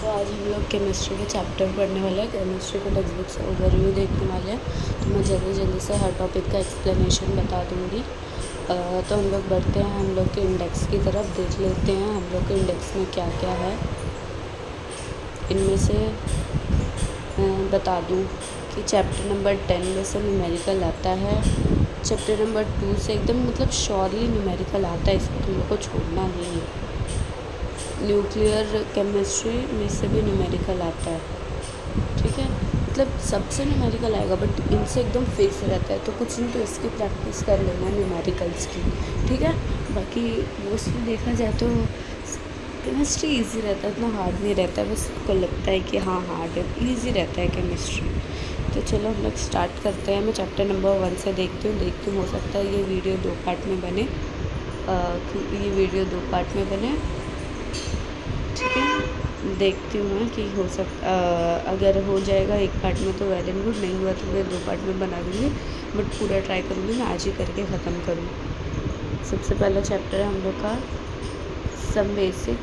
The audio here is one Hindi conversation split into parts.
तो आज हम लोग केमिस्ट्री के चैप्टर पढ़ने वाले हैं। केमिस्ट्री के टेक्स्ट बुक्स ओवरव्यू देखने वाले हैं। तो मैं जल्दी जल्दी से हर टॉपिक का एक्सप्लेनेशन बता दूँगी। तो हम लोग बढ़ते हैं हम लोग के इंडेक्स की तरफ। देख लेते हैं हम लोग के इंडेक्स में क्या क्या है। इनमें से मैं बता दूँ कि चैप्टर नंबर 10 में से न्यूमेरिकल आता है। चैप्टर नंबर 2 से एकदम श्योरली न्यूमेरिकल आता है, इसको तुम लोग को छोड़ना नहीं है। न्यूक्लियर केमिस्ट्री में से भी न्यूमेरिकल आता है, ठीक है। सबसे न्यूमेरिकल आएगा, बट इनसे एकदम फिक्स रहता है। तो कुछ नहीं तो इसकी प्रैक्टिस कर लेना न्यूमेरिकल्स की, ठीक है। बाकी मोस्टली देखा जाए तो केमिस्ट्री इजी रहता है, इतना हार्ड नहीं रहता है। बस सबको लगता है कि हाँ हार्ड है, इजी रहता है केमिस्ट्री। तो चलो हम लोग स्टार्ट करते हैं। मैं चैप्टर नंबर 1 से देखती हूँ। हो सकता है ये वीडियो 2 पार्ट में बने, ठीक है। देखती हूँ मैं कि हो सकता अगर हो जाएगा एक पार्ट में तो वेल एंड गुड, नहीं हुआ तो मैं 2 पार्ट में बना दूँगी। बट पूरा ट्राई करूँगी मैं आज ही करके ख़त्म करूँ। सबसे पहला चैप्टर है हम लोग का some basic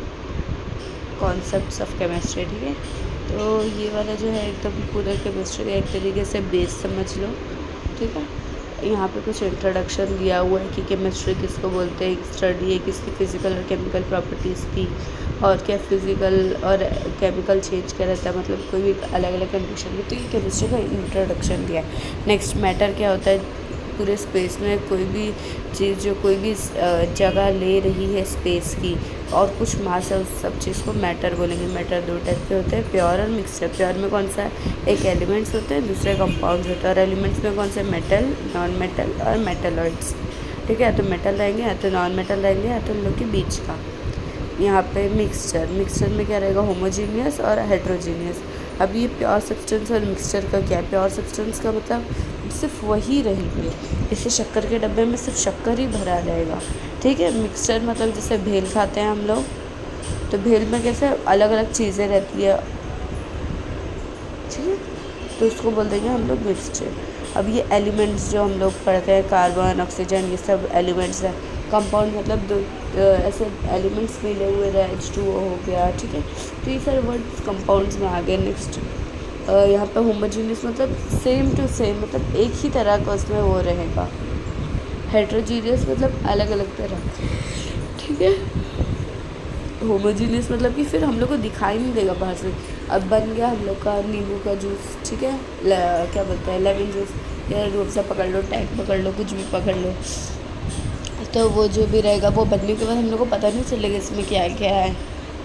concepts of chemistry, ठीक है। तो ये वाला जो है एकदम पूरा केमिस्ट्री का एक तरीके से बेस समझ लो, ठीक है। यहाँ पे कुछ इंट्रोडक्शन दिया हुआ है कि केमिस्ट्री किसको बोलते हैं, एक स्टडी है किसकी फिज़िकल और केमिकल प्रॉपर्टीज़ की, और क्या फिज़िकल और केमिकल चेंज क्या रहता है, मतलब कोई भी अलग अलग कंडीशन में। तो ये केमिस्ट्री का इंट्रोडक्शन दिया है। नेक्स्ट मैटर क्या होता है, पूरे स्पेस में कोई भी चीज़ जो कोई भी जगह ले रही है स्पेस की और कुछ मास है, उस सब चीज़ को मैटर बोलेंगे। मैटर 2 टाइप के होते हैं, प्योर और मिक्सचर। प्योर में कौन सा है, एक एलिमेंट्स होते हैं, दूसरे कंपाउंड्स होते हैं। और एलिमेंट्स में कौन से, मेटल, नॉन मेटल और मेटलॉइड्स, ठीक है। तो मेटल रहेंगे या तो नॉन मेटल रहेंगे या तो उन लोग के बीच का। यहाँ पे मिक्सचर में क्या रहेगा, होमोजीनियस और हेट्रोजीनियस। अब ये प्योर सब्सटेंस और मिक्सचर का क्या है, प्योर सब्सटेंस का मतलब सिर्फ वही रहेंगे, जैसे शक्कर के डब्बे में सिर्फ शक्कर ही भरा रहेगा, ठीक है। मिक्सचर मतलब जैसे भेल खाते हैं हम लोग, तो भेल में कैसे अलग अलग चीज़ें रहती है, ठीक है। तो उसको बोल देंगे हम लोग मिक्सचर। अब ये एलिमेंट्स जो हम लोग पढ़ते हैं, कार्बन, ऑक्सीजन, ये सब एलिमेंट्स हैं। कंपाउंड मतलब ऐसे एलिमेंट्स मिले हुए रहे, H2O हो गया, ठीक है। तो ये सारे वर्ड्स कंपाउंड्स में आ गए। नेक्स्ट यहाँ पे होमोजीनियस मतलब सेम टू सेम, मतलब एक ही तरह का उसमें वो रहेगा। हेट्रोजीनियस मतलब अलग अलग तरह, ठीक है। होमोजीनियस मतलब कि फिर हम लोग को दिखाई नहीं देगा बाहर से। अब बन गया हम लोग का नींबू का जूस, ठीक है, क्या बोलते हैं, लेमन जूस या रूअफ़ज़ा पकड़ लो, टैंक पकड़ लो, कुछ भी पकड़ लो। तो वो जो भी रहेगा वो बनने के बाद हम लोग को पता नहीं चलेगा इसमें क्या क्या है,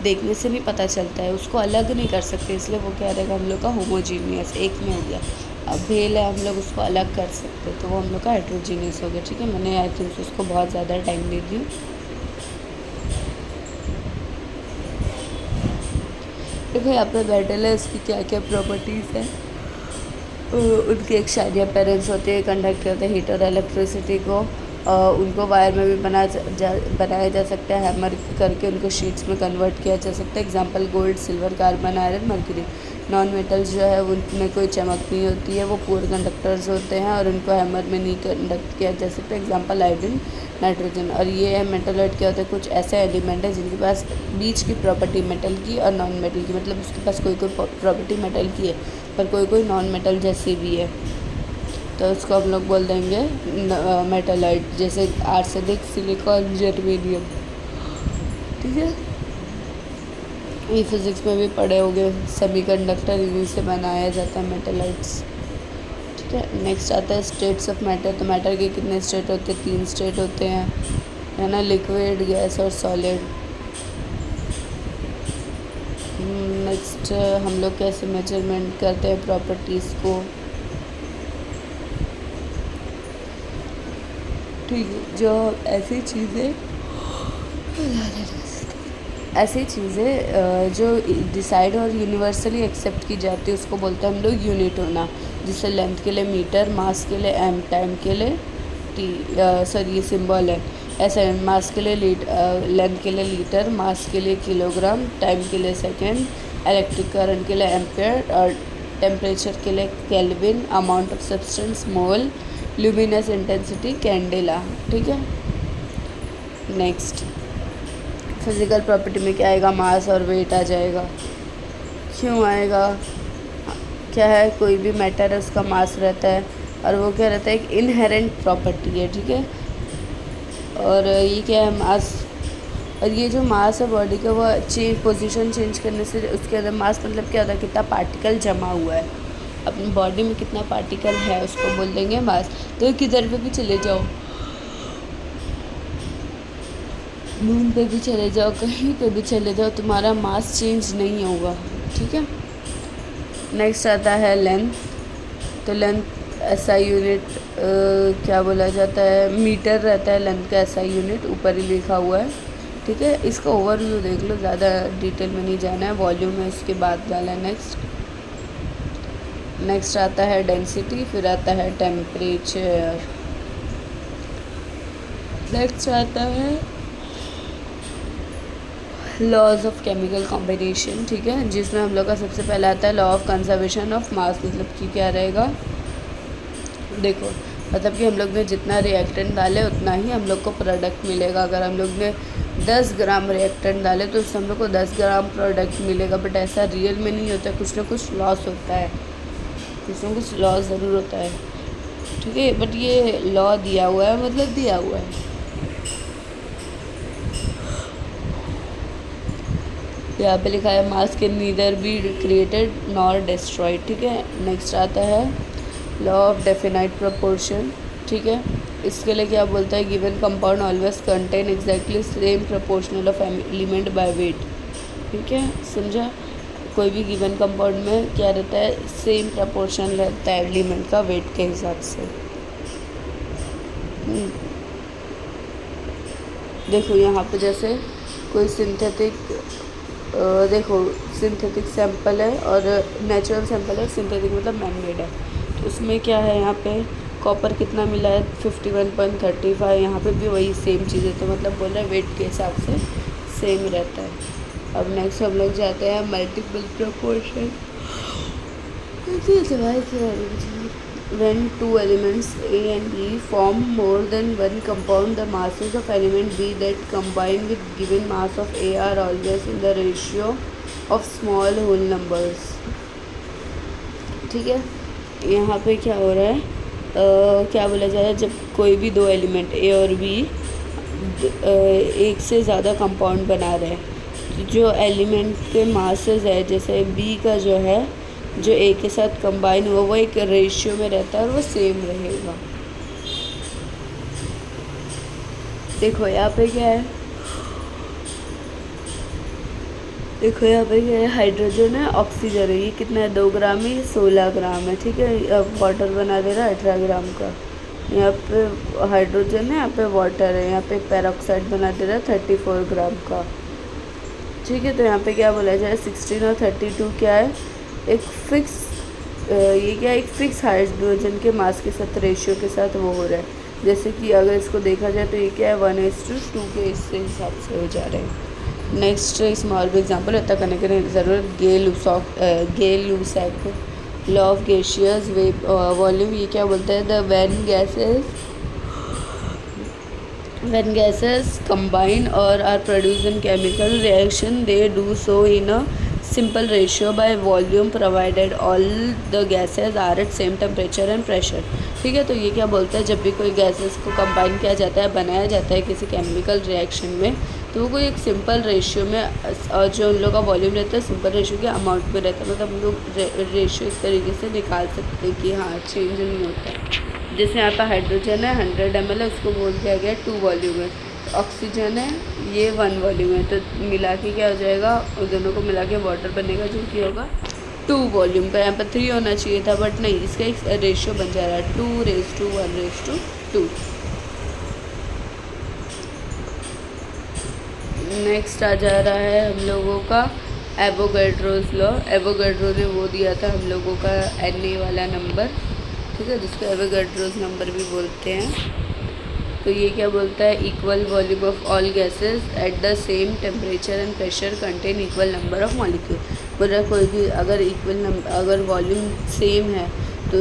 देखने से नहीं पता चलता है, उसको अलग नहीं कर सकते, इसलिए वो क्या रहेगा हम लोग का होमोजीनियस, एक में हो गया। अब भेल है, हम लोग उसको अलग कर सकते, तो वो हम लोग का हेट्रोजीनियस हो गया, ठीक है। मैंने आई थिंक उसको बहुत ज़्यादा टाइम दे दी। देखो यहाँ पे मेटल है, उसकी क्या क्या प्रॉपर्टीज़ है। उनके एक शारिया पेरेंट्स होते हैं, कंडक्ट करते हैं हीट और इलेक्ट्रिसिटी को। उनको वायर में भी बनाया जा सकता है, हैमर करके उनको शीट्स में कन्वर्ट किया जा सकता है। Example gold, silver, carbon, iron, mercury. Non metals जो है उनमें कोई चमक नहीं होती है, वो पुअर कंडक्टर्स होते हैं और उनको हैमर में नहीं कंडक्ट किया जा सकता है। Example iodine, nitrogen. और ये मेटलॉइड क्या होता है, कुछ ऐसे एलिमेंट है जिनके पास बीच की प्रॉपर्टी मेटल की और नॉन मेटल की, मतलब उसके पास कोई प्रॉपर्टी मेटल की है पर कोई नॉन मेटल जैसी भी है, तो उसको हम लोग बोल देंगे मेटलॉइड। जैसे आर्सेनिक, सिलिकॉन, जर्मेनियम, ठीक है। ये फिज़िक्स में भी पढ़े होंगे, सेमीकंडक्टर इन्हीं से बनाया जाता है, मेटलॉइड्स, ठीक है। नेक्स्ट आता है स्टेट्स ऑफ मैटर। तो मैटर के कितने स्टेट होते हैं, 3 स्टेट होते हैं, है ना, लिक्विड, गैस और सॉलिड। नेक्स्ट हम लोग कैसे मेजरमेंट करते हैं प्रॉपर्टीज़ को, ठीक है। जो ऐसी चीज़ें जो डिसाइड और यूनिवर्सली एक्सेप्ट की जाती है उसको बोलते हैं हम लोग यूनिट होना। जिससे लेंथ के लिए मीटर, मास के लिए एम, टाइम के लिए टी, सॉरी ये सिंबल है ऐसे, मास के लिए लेंथ के लिए लीटर, मास के लिए किलोग्राम, टाइम के लिए सेकेंड, इलेक्ट्रिक करंट के लिए एम्पेयर और टेम्परेचर के लिए kelvin, amount of substance mole, luminous intensity candela, ठीक है। नेक्स्ट फिज़िकल प्रॉपर्टी में क्या आएगा, मास और वेट आ जाएगा। क्यों आएगा? क्या है, कोई भी मैटर है उसका मास रहता है, और वो क्या रहता है, एक इनहेरेंट प्रॉपर्टी है, ठीक है। और ये क्या है, मास। और ये जो मास है बॉडी का, वो पोजीशन चेंज करने से उसके अंदर मास मतलब क्या होता है, कितना पार्टिकल जमा हुआ है अपनी बॉडी में, कितना पार्टिकल है उसको बोल देंगे मास। तो किधर पे भी चले जाओ, मून पे भी चले जाओ, कहीं पे भी चले जाओ, तुम्हारा मास चेंज नहीं होगा, ठीक है। नेक्स्ट आता है लेंथ। तो लेंथ एसआई यूनिट क्या बोला जाता है, मीटर रहता है लेंथ का एसआई यूनिट, ऊपर ही लिखा हुआ है, ठीक है। इसका ओवरव्यू देख लो, ज़्यादा डिटेल में नहीं जाना है, वॉल्यूम है इसके बाद वाला है। नेक्स्ट आता है डेंसिटी, फिर आता है टेम्परेचर, नेक्स्ट आता है लॉज ऑफ केमिकल कॉम्बिनेशन, ठीक है, जिसमें हम लोग का सबसे पहला आता है law of conservation of mass. मतलब कि क्या रहेगा, देखो, मतलब कि हम लोग ने जितना रिएक्टेंट डाले उतना ही हम लोग को प्रोडक्ट मिलेगा। अगर हम लोग ने 10 ग्राम रिएक्टेंट डाले तो उससे हम लोग को 10 ग्राम प्रोडक्ट मिलेगा, बट ऐसा रियल में नहीं होता, कुछ ना कुछ लॉस होता है, कुछ ना कुछ लॉस ज़रूर होता है, ठीक है। बट ये लॉ दिया हुआ है, मतलब दिया हुआ है। यहाँ पे लिखा है मास can neither be created nor destroyed, ठीक है। नेक्स्ट आता है लॉ ऑफ डेफिनाइट प्रोपोर्शन, ठीक है। इसके लिए क्या बोलता है, given compound always contain exactly same proportional of element by weight, ठीक है, समझा। कोई भी गिवन कंपाउंड में क्या रहता है, सेम प्रोपोर्शन रहता है एलिमेंट का वेट के हिसाब से। देखो यहाँ पे जैसे कोई सिंथेटिक, देखो सिंथेटिक सैंपल है और नेचुरल सैंपल है, सिंथेटिक मतलब मैन मेड है। तो उसमें क्या है, यहाँ पे कॉपर कितना मिला है 51.35, यहाँ पे भी वही सेम चीज़ है, तो मतलब बोल रहे हैं वेट के हिसाब से सेम रहता है। अब नेक्स्ट हम लोग जाते हैं multiple proportion. When two elements A and B form more than one compound, the masses of element B that combine with given mass of A are always in the ratio of small whole numbers, ठीक है। यहाँ पे क्या हो रहा है, क्या बोला जा रहा है, जब कोई भी दो एलिमेंट A और B एक से ज़्यादा कंपाउंड बना रहे हैं, तो जो एलिमेंट के मासेस है, जैसे B का जो है, जो ए के साथ कंबाइन हुआ वो एक रेशियो में रहता है और वो सेम रहेगा। देखो यहाँ पे क्या है, देखो यहाँ पे क्या है, हाइड्रोजन है, ऑक्सीजन है, ये कितना है 2 ग्राम है, ये 16 ग्राम है, ठीक है। अब वाटर बना दे रहा है 18 ग्राम का, यहाँ पे हाइड्रोजन है, यहाँ पे वाटर है, यहाँ पे पेरोक्साइड बना दे रहा है 34 ग्राम का, ठीक है। तो यहाँ पे क्या बोला जाए, 16 और 32 क्या है, एक फिक्स, ये क्या है, एक फिक्स हाइड्रोजन के मास के साथ रेशियो के साथ वो हो रहा है। जैसे कि अगर इसको देखा जाए तो ये क्या है 1:2 के इससे हिसाब से हो जा रहे हैं। नेक्स्ट स्मॉल एग्जांपल इतना करने की ज़रूरत, गे लूसैक लॉ ऑफ गैसियस वॉल्यूम। ये क्या बोलता है, the when gases combine or are produced in chemical reaction, they do so in a simple ratio by volume provided all the gases are at same temperature and pressure, ठीक है। तो ये क्या बोलता है, जब भी कोई गैसेस को कंबाइन किया जाता है, बनाया जाता है किसी केमिकल रिएक्शन में, तो वो कोई एक सिंपल रेशियो में, और जो उन लोगों का वॉल्यूम रहता है सिंपल रेशियो के अमाउंट पे रहता है, मतलब हम लोग रेशियो इस तरीके से निकाल सकते हैं कि हाँ चेंज नहीं होता है। जैसे यहाँ पर हाइड्रोजन है 100 ml है, उसको बोल दिया गया 2 वॉल्यूम है। ऑक्सीजन है, ये 1 वॉल्यूम है, तो मिला के क्या हो जाएगा, उन दोनों को मिला के वाटर बनेगा जो कि होगा 2 वॉल्यूम का। यहाँ पर 3 होना चाहिए था, बट नहीं, इसका एक रेशियो बन जा रहा है 2:1:2। नेक्स्ट आ जा रहा है हम लोगों का एवोगैड्रोस लॉ। एवोगैड्रो ने वो दिया था हम लोगों का Na वाला नंबर, ठीक है, जिसको एवोगैड्रोस नंबर भी बोलते हैं। तो ये क्या बोलता है, equal volume of all gases at the same temperature and pressure contain equal number of molecule. बोल कोई भी अगर वॉल्यूम सेम है तो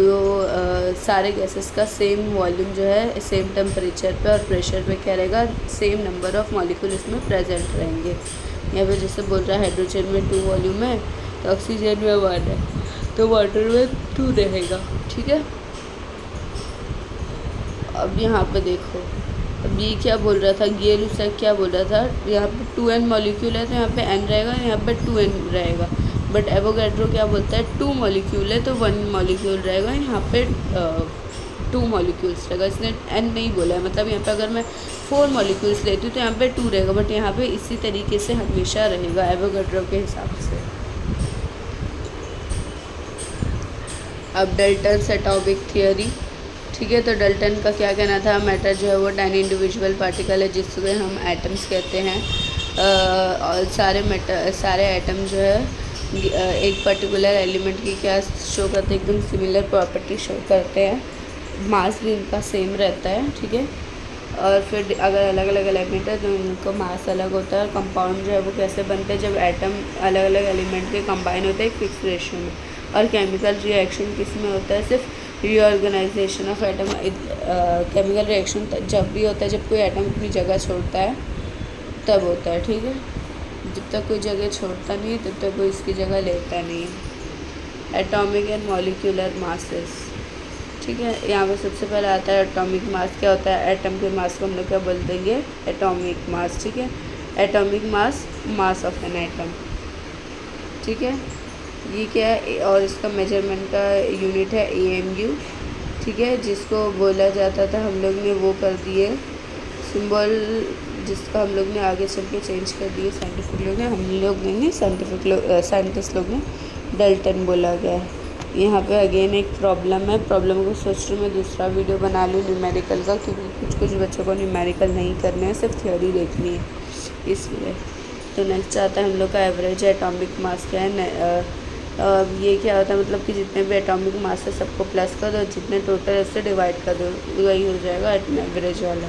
सारे गैसेस का सेम वॉल्यूम जो है सेम टेम्परेचर पे और प्रेशर पे क्या रहेगा, सेम नंबर ऑफ मॉलिक्यूल इसमें प्रेजेंट रहेंगे। यहाँ पे जैसे बोल रहा है हाइड्रोजन में 2 वॉल्यूम है, तो ऑक्सीजन में 1 है, तो वाटर में 2 रहेगा। ठीक है, अब यहाँ पे देखो, अब ये क्या बोल रहा था, गियल उसका क्या बोल रहा था, यहाँ पे 2n मॉलिक्यूल है तो यहाँ पे n रहेगा, यहाँ पे 2n रहेगा। बट एवोगैड्रो क्या बोलता है, 2 मॉलिक्यूल है तो 1 मॉलिक्यूल रहेगा, यहाँ पे 2 मॉलिक्यूल्स रहेगा। इसने n नहीं बोला है, मतलब यहाँ पे अगर मैं 4 मॉलिक्यूल्स लेती हूँ तो यहाँ पे 2 रहेगा, बट यहाँ पे इसी तरीके से हमेशा रहेगा एवोगैड्रो के हिसाब से। अब डल्टन्स एटॉमिक थियरी। ठीक है, तो डल्टन का क्या कहना था, मैटर जो है वो 10 इंडिविजुअल पार्टिकल है जिसमें हम एटम्स कहते हैं। और सारे एटम जो है एक पर्टिकुलर एलिमेंट की क्या शो करते हैं, एकदम सिमिलर प्रॉपर्टी शो करते हैं, मास भी इनका सेम रहता है। ठीक है, और फिर अगर अलग अलग एलिमेंट है तो उनका मास अलग होता है। और कंपाउंड जो है वो कैसे बनते हैं, जब एटम अलग अलग एलिमेंट के कंबाइन होते हैं एक फिक्स रेशियो में। और केमिकल रिएक्शन किस में होता है, सिर्फ reorganisation of atom. Chemical reaction जब भी होता है जब कोई एटम अपनी जगह छोड़ता है तब होता है। ठीक है, जब तक कोई जगह छोड़ता नहीं तब तक कोई इसकी जगह लेता नहीं है। Atomic and molecular masses. ठीक है, यहाँ पे सबसे पहले आता है एटॉमिक मास। क्या होता है, एटम के मास को हम लोग क्या बोल देंगे, एटॉमिक मास। ठीक है, atomic mass, mass of an atom. ठीक है, ये क्या है, और इसका मेजरमेंट का यूनिट है AMU। ठीक है, जिसको बोला जाता था, हम लोग ने वो कर दिए सिंबल, जिसका हम लोग ने आगे चल के चेंज कर दिए साइंटिफिक लोग ने, हम लोग ने साइंटिस्ट लोग ने डल्टन बोला गया है। यहाँ पे अगेन एक प्रॉब्लम है, प्रॉब्लम को सोच रही मैं दूसरा वीडियो बना लूँ न्यूमेरिकल का, क्योंकि कुछ बच्चों को न्यूमेरिकल नहीं करने हैं, सिर्फ थ्योरी देखनी है इसलिए। तो नेक्स्ट आता है हम लोग का एवरेज एटॉमिक मास क्या है। ये क्या होता है, मतलब कि जितने भी एटॉमिक मास है सबको प्लस कर दो, जितने टोटल है उससे डिवाइड कर दो, वही हो जाएगा एवरेज वाला।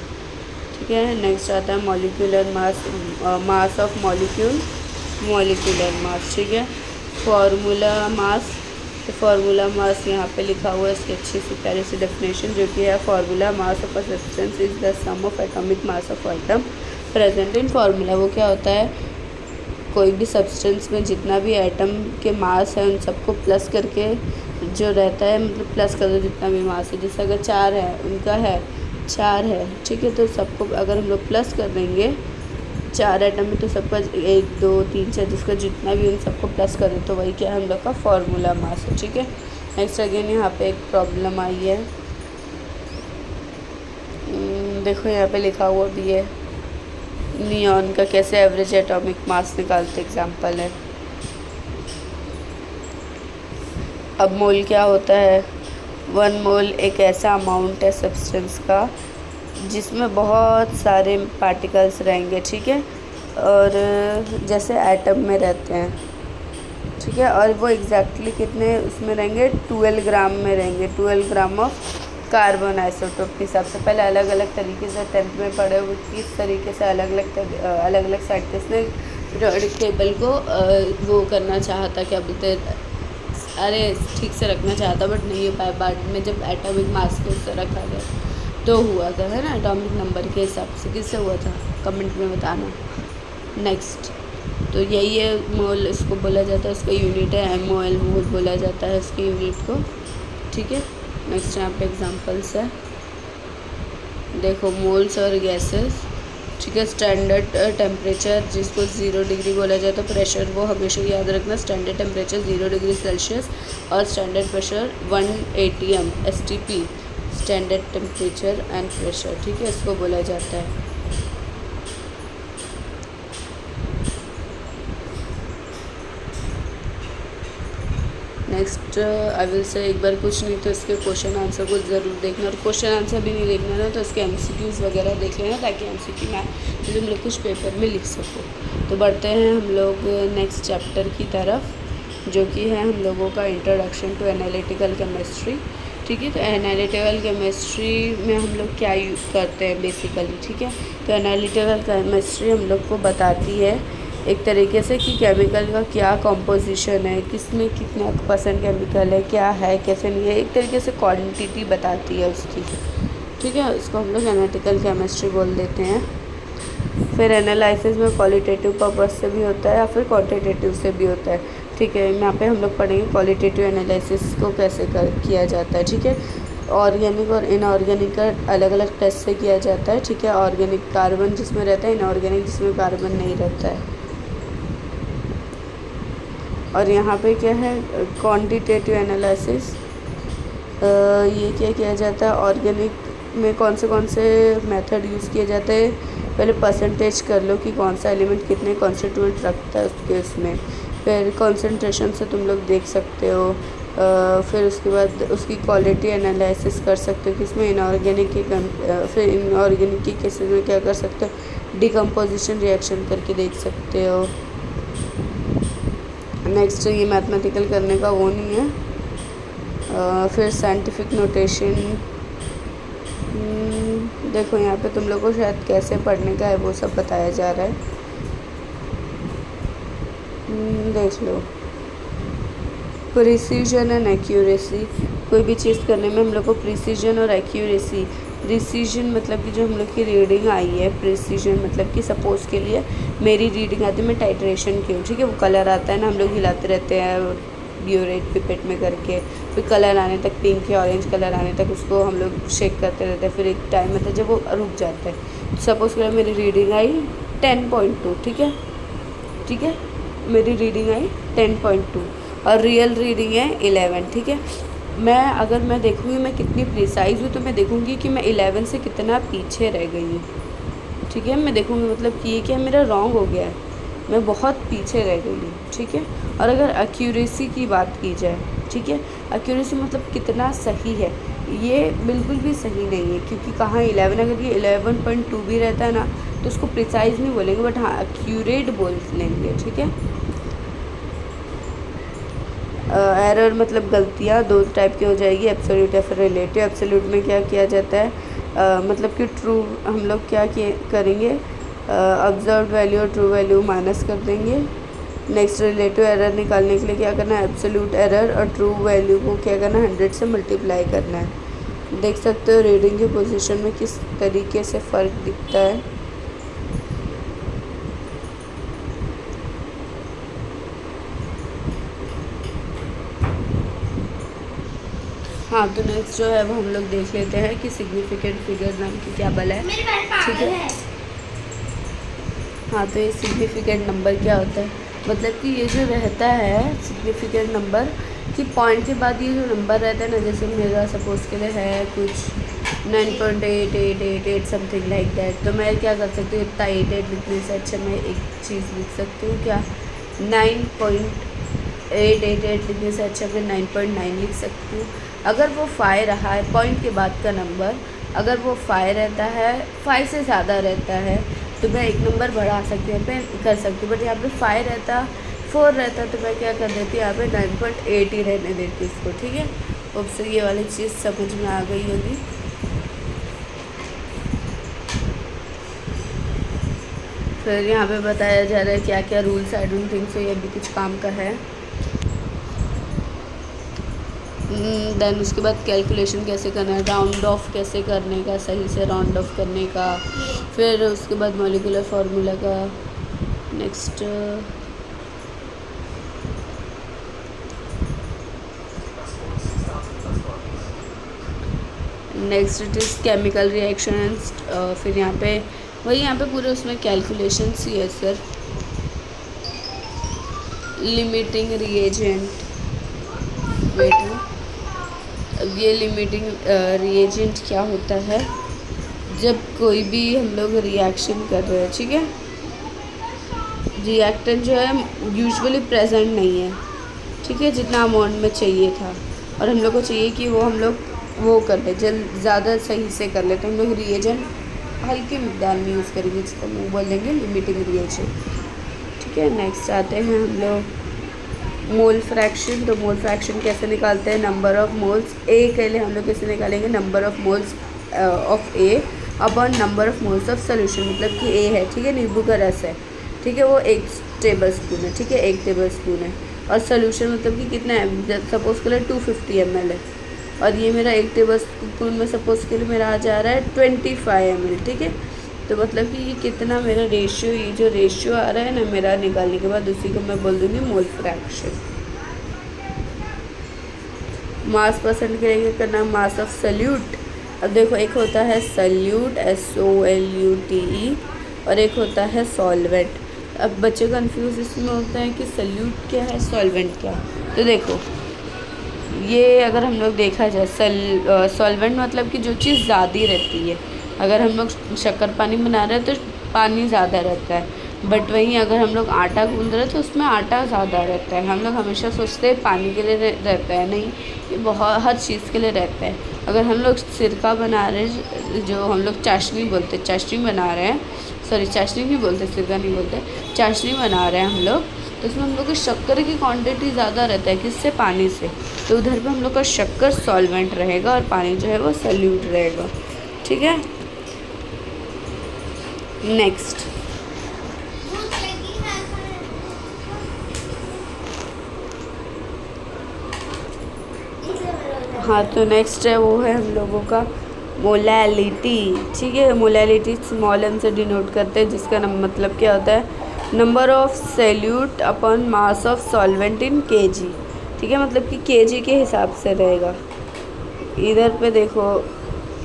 ठीक है, नेक्स्ट आता है molecular mass, mass of molecule, molecular mass. ठीक है, फार्मूला मास, तो फार्मूला मास यहाँ पे लिखा हुआ है, इसकी अच्छी सी प्यारी सी डेफिनेशन जो कि है, formula mass of a substance is the sum of atomic mass of atom present in formula. वो क्या होता है, कोई भी सब्सटेंस में जितना भी एटम के मास है उन सबको प्लस करके जो रहता है, मतलब प्लस कर दो जितना भी मास है। जैसे अगर 4 है, उनका है 4 है। ठीक है, तो सबको अगर हम लोग प्लस कर देंगे 4 एटम में, तो सबका 1 2 3 4 जिसका जितना भी उन सबको प्लस कर दो, तो वही क्या है हम लोग का फार्मूला मास है। ठीक है, नेक्स्ट अगेन यहाँ पे एक प्रॉब्लम आई है, देखो यहाँ पे लिखा हुआ भी है, नियॉन का कैसे एवरेज एटॉमिक मास निकालते एग्जाम्पल है। अब मोल क्या होता है, 1 मोल एक ऐसा अमाउंट है सब्सटेंस का जिसमें बहुत सारे पार्टिकल्स रहेंगे। ठीक है, और जैसे एटम में रहते हैं। ठीक है, और वो एग्जैक्टली कितने उसमें रहेंगे, 12 ग्राम में रहेंगे, 12 ग्राम ऑफ कार्बन आइसोटोप के हिसाब से। पहले अलग अलग तरीके से 10th में पढ़े हुए, किस तरीके से अलग अलग साइंटिस्ट ने पीरियोडिक टेबल को वो करना चाहता, क्या बोलते, अरे ठीक से रखना चाहता, बट नहीं हो पाया। बाद में जब एटॉमिक मास के उससे रखा गया तो हुआ था, है ना, एटॉमिक नंबर के हिसाब से। किससे हुआ था, कमेंट में बताना। नेक्स्ट, तो यही है मोल, इसको बोला जाता है, इसका यूनिट है MOL, मोल बोला जाता है इसके यूनिट को। ठीक है, नेक्स्ट यहाँ पे एग्जांपल्स है, देखो मोल्स और गैसेस। ठीक है, स्टैंडर्ड टेम्परेचर जिसको 0 डिग्री बोला जाता है, प्रेशर वो हमेशा याद रखना, स्टैंडर्ड टेम्परेचर 0 डिग्री सेल्सियस और standard pressure 1 ATM STP, standard temperature and pressure. ठीक है, इसको बोला जाता है। नेक्स्ट आई विल से, एक बार कुछ नहीं तो इसके क्वेश्चन आंसर को ज़रूर देखना, और क्वेश्चन आंसर भी नहीं देखना ना तो इसके MCQs वगैरह देख लेना, ताकि MCQ में तुम लोग कुछ पेपर में लिख सको। तो बढ़ते हैं हम लोग नेक्स्ट चैप्टर की तरफ, जो कि है हम लोगों का इंट्रोडक्शन टू एनालिटिकल केमिस्ट्री। ठीक है, तो एनालिटिकल केमिस्ट्री में हम लोग क्या यूज़ करते हैं बेसिकली। ठीक है, तो एनालिटिकल केमिस्ट्री हम लोग को बताती है एक तरीके से कि केमिकल का क्या कॉम्पोजिशन है, किसमें कितना % केमिकल है, क्या है कैसे नहीं है, एक तरीके से क्वांटिटी बताती है उसकी। ठीक है, इसको हम लोग एनालिटिकल केमिस्ट्री बोल देते हैं। फिर एनालिसिस में क्वालिटेटिव पर्पस से भी होता है या फिर क्वांटिटेटिव से भी होता है, ठीक है। यहाँ पे हम लोग पढ़ेंगे क्वालिटेटिव एनालिसिस को कैसे किया जाता है, ठीक है। ऑर्गेनिक और इनऑर्गेनिक का अलग अलग टेस्ट से किया जाता है, ठीक है। ऑर्गेनिक कार्बन जिसमें रहता है, इनऑर्गेनिक जिसमें कार्बन नहीं रहता है। और यहाँ पे क्या है क्वांटिटेटिव एनालिसिस, ये क्या किया जाता है, ऑर्गेनिक में कौन से मेथड यूज़ किए जाते हैं। पहले परसेंटेज कर लो कि कौन सा एलिमेंट कितने कॉन्स्टिट्यूएंट रखता है उसके उसमें, फिर कंसंट्रेशन से तुम लोग देख सकते हो। फिर उसके बाद उसकी क्वालिटी एनालिसिस कर सकते हो कि इसमें इनऑर्गेनिक की फिर इनऑर्गेनिक की केसेस में क्या कर सकते हो, डिकम्पोजिशन रिएक्शन करके देख सकते हो। नेक्स्ट ये मैथमेटिकल करने का वो नहीं है। फिर साइंटिफिक नोटेशन, देखो यहाँ पे तुम लोग को शायद कैसे पढ़ने का है वो सब बताया जा रहा है, देख लो। प्रिसीजन एंड एक्यूरेसी, कोई भी चीज़ करने में हम लोग को प्रिसीजन और एक्यूरेसी, प्रिसीजन मतलब कि जो हम लोग की रीडिंग आई है, प्रिसीजन मतलब कि सपोज़ के लिए मेरी रीडिंग आती है, मैं टाइट्रेशन की हूँ, ठीक है। वो कलर आता है ना, हम लोग हिलाते रहते हैं ब्यूरेट पिपेट में करके, फिर कलर आने तक, पिंक या ऑरेंज कलर आने तक उसको हम लोग शेक करते रहते हैं। फिर एक टाइम आता है जब वो रुक जाता है। तो सपोज़ करो मेरी रीडिंग आई 10.2, ठीक है, ठीक है। मेरी रीडिंग आई 10.2 और रियल रीडिंग है 11, ठीक है। अगर मैं देखूँगी मैं कितनी प्रिसाइज़ हूँ, तो मैं देखूँगी कि मैं 11 से कितना पीछे रह गई हूँ, ठीक है। मैं देखूँगी मतलब कि ये क्या मेरा रॉन्ग हो गया है, मैं बहुत पीछे रह गई हूँ, ठीक है। और अगर एक्यूरेसी की बात की जाए, ठीक है, एक्यूरेसी मतलब कितना सही है, ये बिल्कुल भी सही नहीं है, क्योंकि कहाँ 11, अगर ये 11.2 भी रहता है ना तो उसको प्रिसाइज़ नहीं बोलेंगे, बट हाँ एक्यूरेट बोल लेंगे, ठीक है। एरर मतलब गलतियाँ दो टाइप की हो जाएगी, एब्सोल्यूट या फिर रिलेटिव। एब्सोल्यूट में क्या किया जाता है, मतलब कि ट्रू हम लोग क्या करेंगे, ऑब्जर्व वैल्यू और ट्रू वैल्यू माइनस कर देंगे। नेक्स्ट रिलेटिव एरर निकालने के लिए क्या करना है, एब्सोल्यूट एरर और ट्रू वैल्यू को क्या करना है, 100 से मल्टीप्लाई करना है। देख सकते हो रीडिंग की पोजीशन में किस तरीके से फ़र्क दिखता है। हाँ, तो नेक्स्ट जो है वो हम लोग देख लेते हैं कि सिग्निफिकेंट फिगर नाम की क्या बल है, ठीक है। हाँ, तो ये सिग्निफिकेंट नंबर क्या होता है, मतलब कि ये जो रहता है सिग्निफिकेंट नंबर कि पॉइंट के बाद ये जो नंबर रहता है ना, जैसे मेरा सपोज़ के लिए है कुछ 9.8888 समथिंग लाइक दैट, तो मैं क्या कर सकती हूँ, इतना 88 लिखने से अच्छा मैं एक चीज़ लिख सकती हूँ, क्या 9.888 लिखने से अच्छा मैं 9.9 लिख सकती हूँ। अगर वो 5 रहा है पॉइंट के बाद का नंबर, अगर वो 5 रहता है, 5 से ज़्यादा रहता है तो मैं एक नंबर बढ़ा सकती हूँ, मैं कर सकती हूँ। बट यहाँ पे 5 रहता, 4 रहता तो मैं क्या कर देती हूँ, यहाँ पे 9.8 ही रहने देती इसको, ठीक है। अब से ये वाली चीज़ समझ में आ गई होगी। फिर यहाँ पे बताया जा रहा है क्या क्या rules, I don't think so ये भी कुछ काम का है। देन उसके बाद कैलकुलेशन कैसे करना है, राउंड ऑफ कैसे करने का, सही से राउंड ऑफ करने का। फिर उसके बाद मॉलिक्यूलर फार्मूला का। Next it is chemical reaction. फिर यहाँ पे पूरे उसमें कैलकुलेशंस ही है सर। लिमिटिंग रिएजेंट, वेट, अब ये लिमिटिंग रिएजेंट क्या होता है, जब कोई भी हम लोग रिएक्शन कर रहे हैं, ठीक है, रिएक्टेंट जो है यूजुअली प्रेजेंट नहीं है, ठीक है, जितना अमाउंट में चाहिए था, और हम लोग को चाहिए कि वो हम लोग वो कर ले, ज़्यादा सही से कर ले, तो हम लोग रिएजेंट हल्की मिकदार में यूज़ करेंगे, जिसको हम लोग बोल देंगे लिमिटिंग रिएजेंट, ठीक है। नेक्स्ट आते हैं हम लोग मोल फ्रैक्शन। तो मोल फ्रैक्शन कैसे निकालते हैं, नंबर ऑफ़ मोल्स ए के लिए हम लोग कैसे निकालेंगे, number of moles of A upon number of moles of solution. मतलब कि ए है, ठीक है, नींबू का रस है, ठीक है, वो 1 टेबल स्पून है, ठीक है, 1 टेबल स्पून है, और सोल्यूशन मतलब कि कितना है, सपोज़ के लिए 250 ml है, और ये मेरा 1 टेबल स्पून में सपोज़ के लिए मेरा आ जा रहा है 25 ml, ठीक है। तो मतलब कि ये कितना मेरा रेशियो, ये जो रेशियो आ रहा है ना मेरा निकालने के बाद, उसी को मैं बोल दूँगी मोल फ्रैक्शन। मास परसेंट के लिए करना मास ऑफ सल्यूट। अब देखो एक होता है सल्यूट SOLUTE और एक होता है सॉल्वेंट। अब बच्चे कंफ्यूज इसमें होता है कि सल्यूट क्या है सॉल्वेंट क्या है। तो देखो ये अगर हम लोग देखा जाए सॉल्वेंट मतलब कि जो चीज़ ज़्यादा रहती है। अगर हम लोग शक्कर पानी बना रहे हैं तो पानी ज़्यादा रहता है, बट वहीं अगर हम लोग आटा गूंद रहे हैं तो उसमें आटा ज़्यादा रहता है। हम लोग हमेशा सोचते हैं पानी के लिए रहता है, नहीं, ये बहुत हर चीज़ के लिए रहता है। अगर हम लोग सिरका बना रहे हैं, जो हम लोग चाशनी बोलते हैं, चाशनी बना रहे हैं, सॉरी चाशनी नहीं बोलते, सिरका नहीं बोलते, चाशनी बना रहे हैं हम लोग, तो उसमें हम लोग की शक्कर की क्वांटिटी ज़्यादा रहता है, किससे, पानी से। तो उधर पे हम लोग का शक्कर सॉल्वेंट रहेगा और पानी जो है वो सल्यूट रहेगा। ठीक है, नेक्स्ट। हाँ, तो नेक्स्ट है वो है हम लोगों का मोलैलिटी। ठीक है, मोलैलिटी स्मॉल m से डिनोट करते हैं, जिसका मतलब क्या होता है, number of salute upon mass of solvent in kg। ठीक है, मतलब कि kg के हिसाब से रहेगा। इधर पे देखो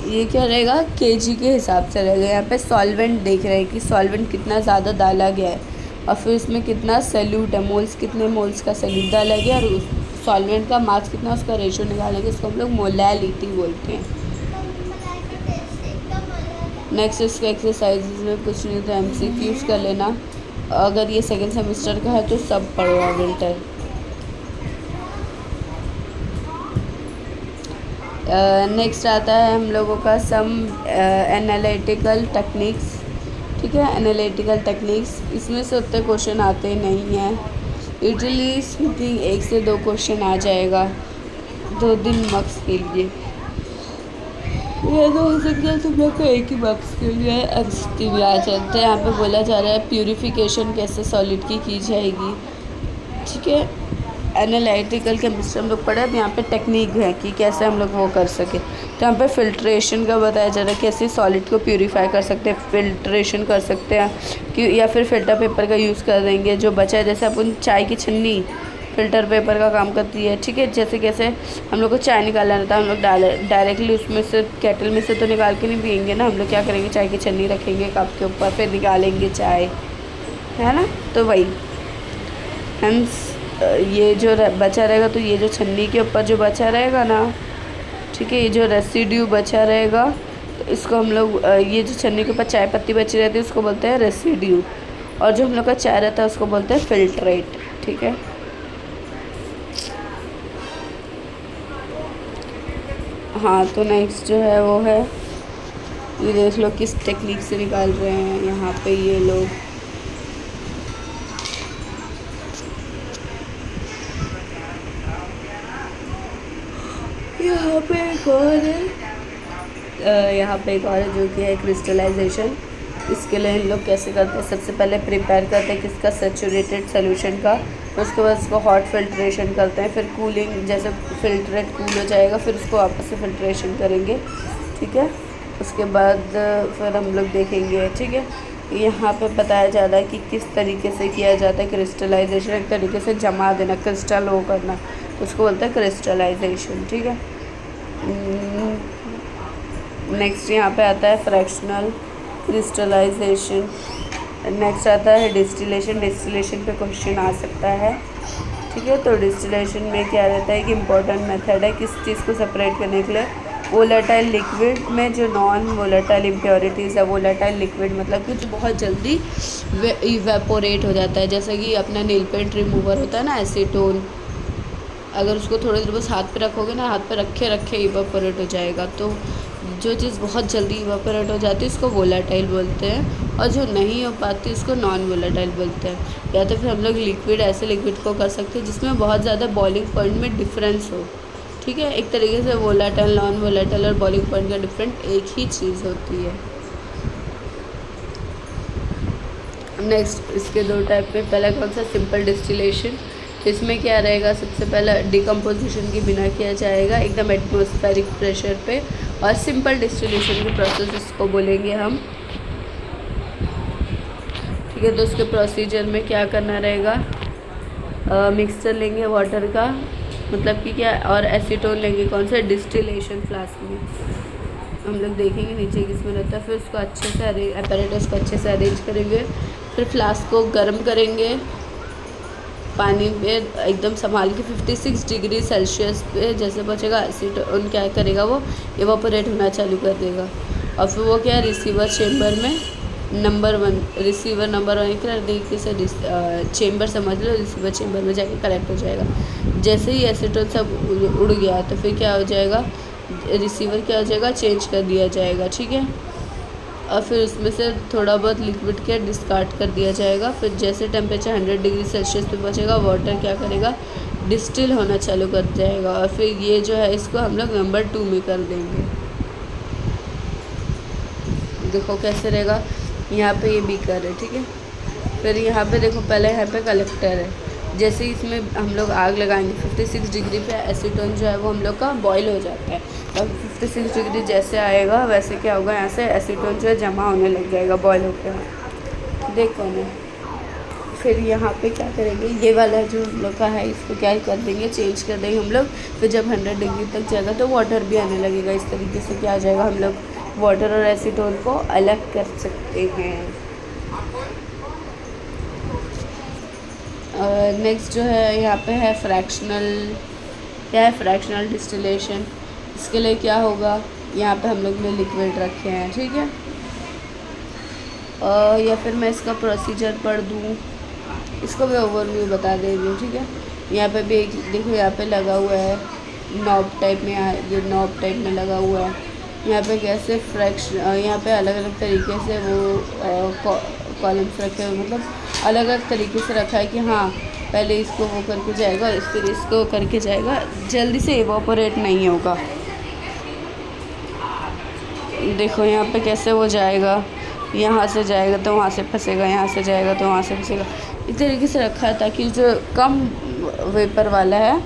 ये क्या रहेगा, kg के हिसाब से रहेगा। यहाँ पे सॉल्वेंट देख रहे हैं कि सॉल्वेंट कितना ज़्यादा डाला गया है, और फिर इसमें कितना सैल्यूट है, मोल्स कितने मोल्स का सैल्यूट डाला गया, और सॉल्वेंट का मास कितना, उसका रेशो निकालेंगे, इसको हम लोग मोलैलिटी बोलते हैं। नेक्स्ट इसके एक्सरसाइजेज में कुछ नहीं तो MCQs कर लेना। अगर ये सेकेंड सेमेस्टर का है तो सब पढ़ो विंटर। नेक्स्ट आता है हम लोगों का सम एनालिटिकल टेक्निक्स। ठीक है, एनालिटिकल टेक्निक्स, इसमें से उतने क्वेश्चन आते नहीं हैं। इटली स्पीकिंग 1 से 2 क्वेश्चन आ जाएगा 2 दिन मार्क्स के लिए। ये तो हो सकता है तुम लोग को एक ही मार्क्स के लिए एमसीक्यू भी आ सकते हैं। यहाँ पे बोला जा रहा है प्यूरिफिकेशन कैसे सॉलिड की जाएगी। ठीक है, एनालिटिकल केमिस्ट्री हम लोग पढ़े, अब यहाँ पे टेक्निक है कि कैसे हम लोग वो कर सके। तो यहाँ पे फिल्ट्रेशन का बताया जा रहा है, कैसे सॉलिड को प्यूरीफाई कर सकते हैं, फिल्ट्रेशन कर सकते हैं कि, या फिर फ़िल्टर पेपर का यूज़ कर देंगे। जो बचा है, जैसे अपन चाय की छन्नी फ़िल्टर पेपर का काम करती है। ठीक है, जैसे कैसे हम लोग को चाय निकालना रहता है, हम लोग डायरेक्टली उसमें से केटल में से तो निकाल के नहीं पियेंगे ना, हम लोग क्या करेंगे, चाय की छन्नी रखेंगे कप के ऊपर, फिर निकालेंगे चाय, है ना। तो वही हेंस ये जो बचा रहेगा, तो ये जो छन्नी के ऊपर जो बचा रहेगा ना, ठीक है, ये जो रेसिड्यू बचा रहेगा, तो इसको हम लोग ये जो छन्नी के ऊपर चाय पत्ती बची रहती है उसको बोलते हैं रेसिड्यू, और जो हम लोग का चाय रहता है उसको बोलते हैं फिल्ट्रेट। ठीक है, हाँ, तो नेक्स्ट जो है वो है, ये देख लो किस टेक्निक से निकाल रहे हैं यहाँ पे ये लोग। यहाँ पे एक और है जो कि है क्रिस्टलाइजेशन। इसके लिए इन लोग कैसे करते हैं, सबसे पहले प्रिपेयर करते हैं किसका, सैचुरेटेड सोल्यूशन का, उसके बाद उसको हॉट फिल्ट्रेशन करते हैं, फिर कूलिंग, जैसे फिल्ट्रेट कूल हो जाएगा फिर उसको वापस से फिल्ट्रेशन करेंगे। ठीक है, उसके बाद फिर हम लोग देखेंगे। ठीक है, यहाँ पे बताया जा रहा है कि किस तरीके से किया जाता है क्रिस्टलाइजेशन, एक तरीके से जमा देना, क्रिस्टल वो करना, उसको बोलते हैं क्रिस्टलाइजेशन। ठीक है, नेक्स्ट यहाँ पे आता है फ्रैक्शनल क्रिस्टलाइजेशन। नेक्स्ट आता है डिस्टिलेशन। डिस्टिलेशन पे क्वेश्चन आ सकता है। ठीक है, तो डिस्टिलेशन में क्या रहता है कि इम्पोर्टेंट मेथड है किस चीज़ को सेपरेट करने के लिए, वोलेटाइल लिक्विड में जो नॉन वोलेटाइल इम्प्योरिटीज़ है। वोलेटाइल लिक्विड मतलब कि जो बहुत जल्दी इवेपोरेट हो जाता है, जैसे कि अपना नील पेंट रिमूवर होता है ना, एसीटोन, अगर उसको थोड़ी देर बस हाथ पे रखोगे ना, हाथ पे रखे रखे इवेपोरेट हो जाएगा। तो जो चीज़ बहुत जल्दी इवेपोरेट हो जाती है उसको वोलेटाइल बोलते हैं, और जो नहीं हो पाती उसको नॉन वोलेटाइल बोलते हैं। या तो फिर हम लोग लिक्विड, ऐसे लिक्विड को कर सकते हैं जिसमें बहुत ज़्यादा बॉइलिंग पॉइंट में डिफरेंस हो। ठीक है, एक तरीके से वोलेटाइल, नॉन वोलेटाइल और बॉइलिंग पॉइंट का डिफरेंट एक ही चीज़ होती है। नेक्स्ट इसके 2 टाइप में, पहला कौन सा, सिंपल डिस्टिलेशन। इसमें क्या रहेगा, सबसे पहला डिकम्पोजिशन के बिना किया जाएगा एकदम एटमॉस्फेरिक प्रेशर पे, और सिंपल डिस्टिलेशन की प्रोसेस इसको बोलेंगे हम। ठीक है। तो उसके प्रोसीजर में क्या करना रहेगा, मिक्सचर लेंगे वाटर का, मतलब कि क्या, और एसीटोन लेंगे, कौन सा, डिस्टिलेशन फ्लास्क में, हम लोग देखेंगे नीचे किसमें रहता है। फिर उसको अच्छे से अपैरेटस को अच्छे से अरेंज करेंगे। फिर फ्लास्क को गर्म करेंगे पानी पे एकदम संभाल के 56 डिग्री सेल्सियस पे। जैसे बचेगा एसीटोन क्या करेगा, वो इवापोरेट होना चालू कर देगा। और फिर वो क्या, रिसीवर चेम्बर में नंबर 1, रिसीवर नंबर 1 कर तरीके से चेम्बर समझ लो, रिसीवर चेम्बर में जाके कलेक्ट हो जाएगा। जैसे ही एसीटोन सब उड़ गया तो फिर क्या हो जाएगा, रिसीवर क्या हो जाएगा, चेंज कर दिया जाएगा, ठीक है। और फिर उसमें से थोड़ा बहुत लिक्विड क्या डिस्कार्ड कर दिया जाएगा। फिर जैसे टेम्परेचर 100 डिग्री सेल्सियस पे पहुँचेगा, वाटर क्या करेगा, डिस्टिल होना चालू कर जाएगा। और फिर ये जो है इसको हम लोग नंबर 2 में कर देंगे। देखो कैसे रहेगा, यहाँ पे ये बीकर है, ठीक है। फिर यहाँ पे देखो, पहले यहाँ पे कलेक्टर है। जैसे ही इसमें हम लोग आग लगाएंगे 56 डिग्री पे, एसीटोन जो है वो हम लोग का बॉईल हो जाता है। और 56 डिग्री जैसे आएगा वैसे क्या होगा, यहाँ से एसीटोन जो है जमा होने लग जाएगा बॉईल होकर, देखो ना। फिर यहाँ पे क्या करेंगे, ये वाला जो हम लोग का है इसको क्या कर देंगे, चेंज कर देंगे हम लोग। फिर जब 100 डिग्री तक जाएगा तो वाटर भी आने लगेगा। इस तरीके से क्या आ जाएगा, हम लोग वाटर और एसीटोन को अलग कर सकते हैं। नेक्स्ट जो है यहाँ पे है फ्रैक्शनल, क्या है, फ्रैक्शनल डिस्टिलेशन। इसके लिए क्या होगा, यहाँ पे हम लोग ने लिक्विड रखे हैं, ठीक है। या फिर मैं इसका प्रोसीजर पढ़ दूँ, इसको भी ओवरव्यू बता दे रही हूँ, ठीक है। यहाँ पे भी एक देखो, यहाँ पे लगा हुआ है नॉब टाइप में, ये नॉब टाइप में लगा हुआ है। यहाँ पे कैसे यहाँ पे अलग अलग तरीके से वो कॉलम्स रखे हुए, मतलब अलग अलग तरीके से रखा है कि हाँ पहले इसको वो करके जाएगा, फिर इसको करके जाएगा, जल्दी से इवापोरेट नहीं होगा। देखो यहाँ पे कैसे वो जाएगा, यहाँ से जाएगा तो वहाँ से फंसेगा, यहाँ से जाएगा तो वहाँ से फंसेगा। इस तरीके से रखा है ताकि जो कम वेपर वाला है,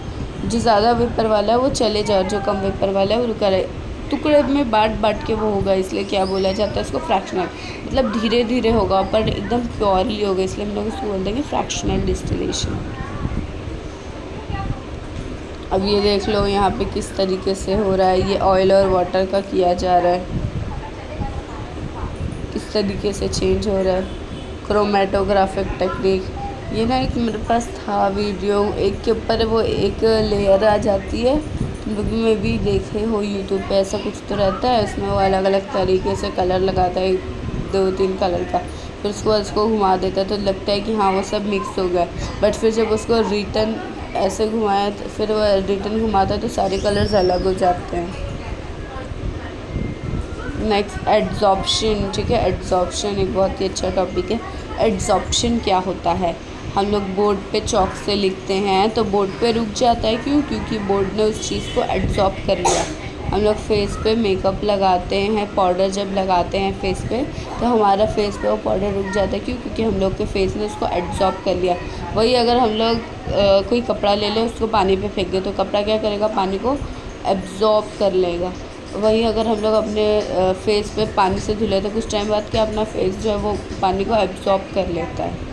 जो ज़्यादा वेपर वाला है वो चले जाए, जो कम वेपर वाला है वो रुका रहे। टुकड़े में बांट के वो होगा, इसलिए क्या बोला जाता है इसको, फ्रैक्शनल, मतलब धीरे धीरे होगा पर एकदम प्योरली होगा, इसलिए हम लोग इसको बोल देंगे फ्रैक्शनल डिस्टिलेशन। अब ये देख लो यहाँ पे किस तरीके से हो रहा है, ये ऑयल और वाटर का किया जा रहा है, किस तरीके से चेंज हो रहा है। क्रोमेटोग्राफिक टेक्निक, ये ना एक मेरे पास था वीडियो, एक के ऊपर वो एक लेयर आ जाती है, में भी देखे हो यूट्यूब पे, ऐसा कुछ तो रहता है। उसमें वो अलग अलग तरीके से कलर लगाता है, 2-3 कलर का, फिर उसको घुमा देता है तो लगता है कि हाँ वो सब मिक्स हो गया। बट फिर जब उसको रिटर्न ऐसे घुमाया तो फिर वो रिटर्न घुमाता है तो सारे कलर्स अलग हो जाते हैं। नेक्स्ट एड्जॉर्प्शन, ठीक है। एड्जॉर्प्शन एक बहुत ही अच्छा टॉपिक है। एड्जॉर्प्शन क्या होता है, हम लोग बोर्ड पे चॉक से लिखते हैं तो बोर्ड पे रुक जाता है, क्यों, क्योंकि बोर्ड ने उस चीज़ को एड्जॉर्ब कर लिया। हम लोग फेस पे मेकअप लगाते हैं, पाउडर जब लगाते हैं फेस पे तो हमारा फेस पे वो पाउडर रुक जाता है, क्यों, क्योंकि हम लोग के फेस ने उसको एड्जॉर्ब कर लिया। वही अगर हम लोग कोई कपड़ा ले लें, उसको पानी पे फेंक दें तो कपड़ा क्या करेगा, पानी को एब्जॉर्ब कर लेगा। वही अगर हम लोग अपने फेस पे पानी से धुले तो कुछ टाइम बाद क्या अपना फेस जो है वो पानी को एब्जॉर्ब कर लेता है।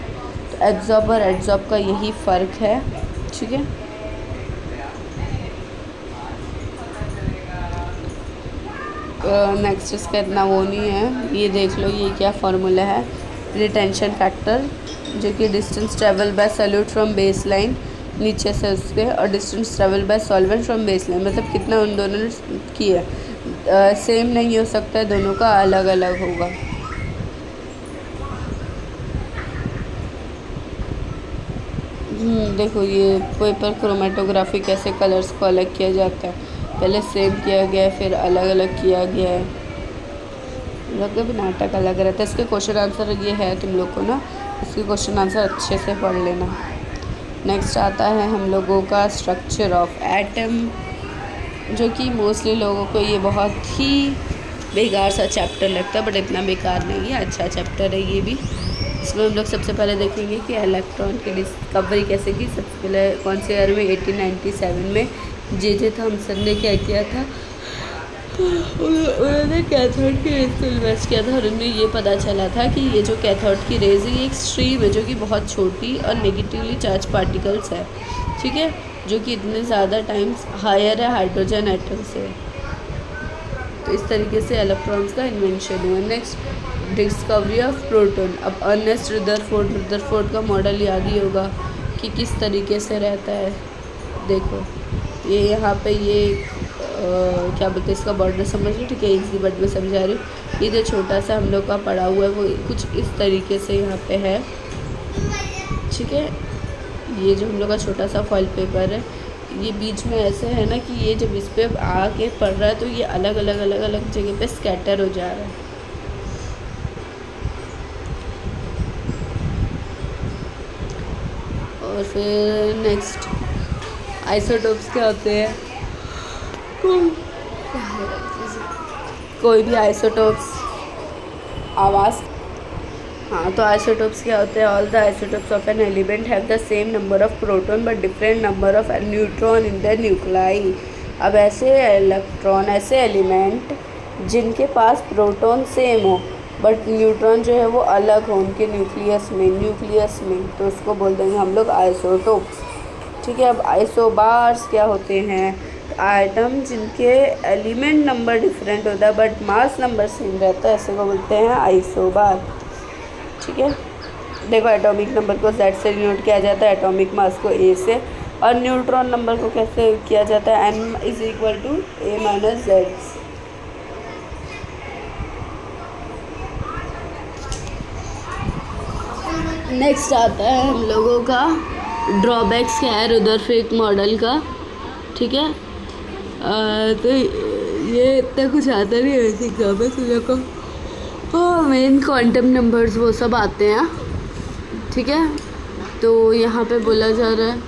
तो एब्जॉर्ब और एड्जॉर्ब का यही फ़र्क है, ठीक है। नेक्स्ट इसका इतना वो नहीं है, ये देख लो ये क्या फार्मूला है, रिटेंशन फैक्टर, जो कि distance travel by solute from base line, नीचे से उसके, और distance travel by solvent from base line, मतलब कितना उन दोनों ने किया, सेम नहीं हो सकता है, दोनों का अलग अलग होगा। देखो ये पेपर क्रोमेटोग्राफी कैसे कलर्स को अलग किया जाता है, पहले सेम किया गया है फिर अलग अलग किया गया है, लोग का भी नाटक अलग रहता है। इसके क्वेश्चन आंसर ये है, तुम लोग को ना इसके क्वेश्चन आंसर अच्छे से पढ़ लेना। नेक्स्ट आता है हम लोगों का स्ट्रक्चर ऑफ एटम, जो कि मोस्टली लोगों को ये बहुत ही बेकार सा चैप्टर लगता है, बट इतना बेकार नहीं है, अच्छा चैप्टर है ये भी। इसमें हम लोग सबसे पहले देखेंगे कि इलेक्ट्रॉन की डिस्कवरी कैसे की। सबसे पहले कौन से ईयर में, 1897 में जे थॉमसन ने क्या किया था, उन्होंने कैथोड की रेज को इन्वेस्ट किया था और उनमें ये पता चला था कि ये जो कैथोड की रेज है ये एक स्ट्रीम है जो कि बहुत छोटी और नेगेटिवली चार्ज पार्टिकल्स है, ठीक है, जो कि इतने ज़्यादा टाइम्स हायर है हाइड्रोजन एटम से। तो इस तरीके से इलेक्ट्रॉन्स का इन्वेंशन हुआ। Next discovery of proton. अब अर्नेस्ट रदरफोर्ड का मॉडल याद ही होगा कि किस तरीके से रहता है। देखो ये यहाँ पे ये क्या बोलते हैं इसका बॉर्डर समझ लो, ठीक है, इजी वर्ड में समझा रही हूँ। ये जो छोटा सा हम लोग का पड़ा हुआ है वो कुछ इस तरीके से यहाँ पे है, ठीक है। ये जो हम लोग का छोटा सा फॉइल पेपर है ये बीच में ऐसे है ना कि ये जब इस पर आके पड़ रहा है तो ये अलग अलग जगह पे स्कैटर हो जा रहा है। और फिर नेक्स्ट आइसोटोप्स क्या होते हैं। कोई भी आइसोटोप्स आवाज़, हाँ, तो आइसोटोप्स क्या होते हैं। All the isotopes of an element have the same number of proton but different number of neutron in the nuclei. अब ऐसे इलेक्ट्रॉन, ऐसे एलिमेंट जिनके पास प्रोटॉन सेम हो बट न्यूट्रॉन जो है वो अलग हो उनके न्यूक्लियस में, तो उसको बोल देंगे हम लोग आइसोटोप्स, ठीक है। अब आइसोबार्स क्या होते हैं। आइटम जिनके एलिमेंट नंबर डिफरेंट होता है बट मास नंबर सेम रहता है, ऐसे को बोलते हैं आइसोबार, ठीक है। देखो एटॉमिक नंबर को Z से डिनोट किया जाता है, एटॉमिक मास को A से, और न्यूट्रॉन नंबर को कैसे किया जाता है, n = A - Z। नेक्स्ट आता है हम लोगों का ड्रॉबैक्स क्या है रदरफोर्ड मॉडल का, ठीक है। तो ये इतना कुछ आता नहीं है वैसे एग्जाम में तुम लोग को। मेन क्वांटम नंबर्स वो सब आते हैं, ठीक है। तो यहाँ पे बोला जा रहा है,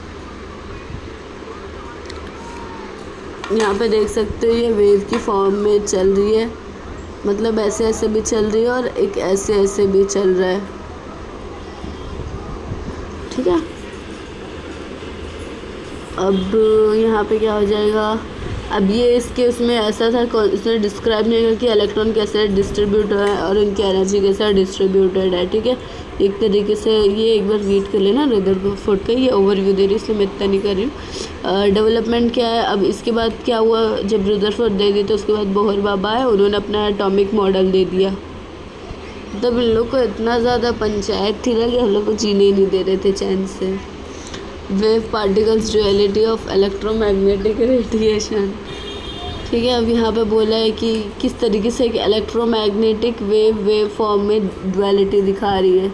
यहाँ पे देख सकते हो ये वेव की फॉर्म में चल रही है, मतलब ऐसे ऐसे भी चल रही है और एक ऐसे ऐसे भी चल रहा है, ठीक है। अब यहाँ पे क्या हो जाएगा। अब ये इसके उसमें ऐसा था, उसने डिस्क्राइब नहीं किया कि इलेक्ट्रॉन कैसे डिस्ट्रीब्यूट है और उनकी एनर्जी कैसे डिस्ट्रीब्यूटेड है, ठीक है। एक तरीके से ये एक बार रीड कर लेना रदरफोर्ड का, ये ओवरव्यू दे रही इसलिए मैं इतना नहीं कर रही हूँ। डेवलपमेंट क्या है। अब इसके बाद क्या हुआ, जब रदरफोर्ड दे दी तो उसके बाद बोहर बाबा है, उन्होंने अपना एटॉमिक मॉडल दे दिया। तब इन लोग को इतना ज़्यादा पंचायत थी ना कि हम लोग को जीने ही नहीं दे रहे थे चैन से। Wave particles duality of electromagnetic radiation, ठीक है। अब यहाँ पे बोला है कि किस तरीके से एक इलेक्ट्रोमैग्नेटिक वेव फॉर्म में ड्यूअलिटी दिखा रही है,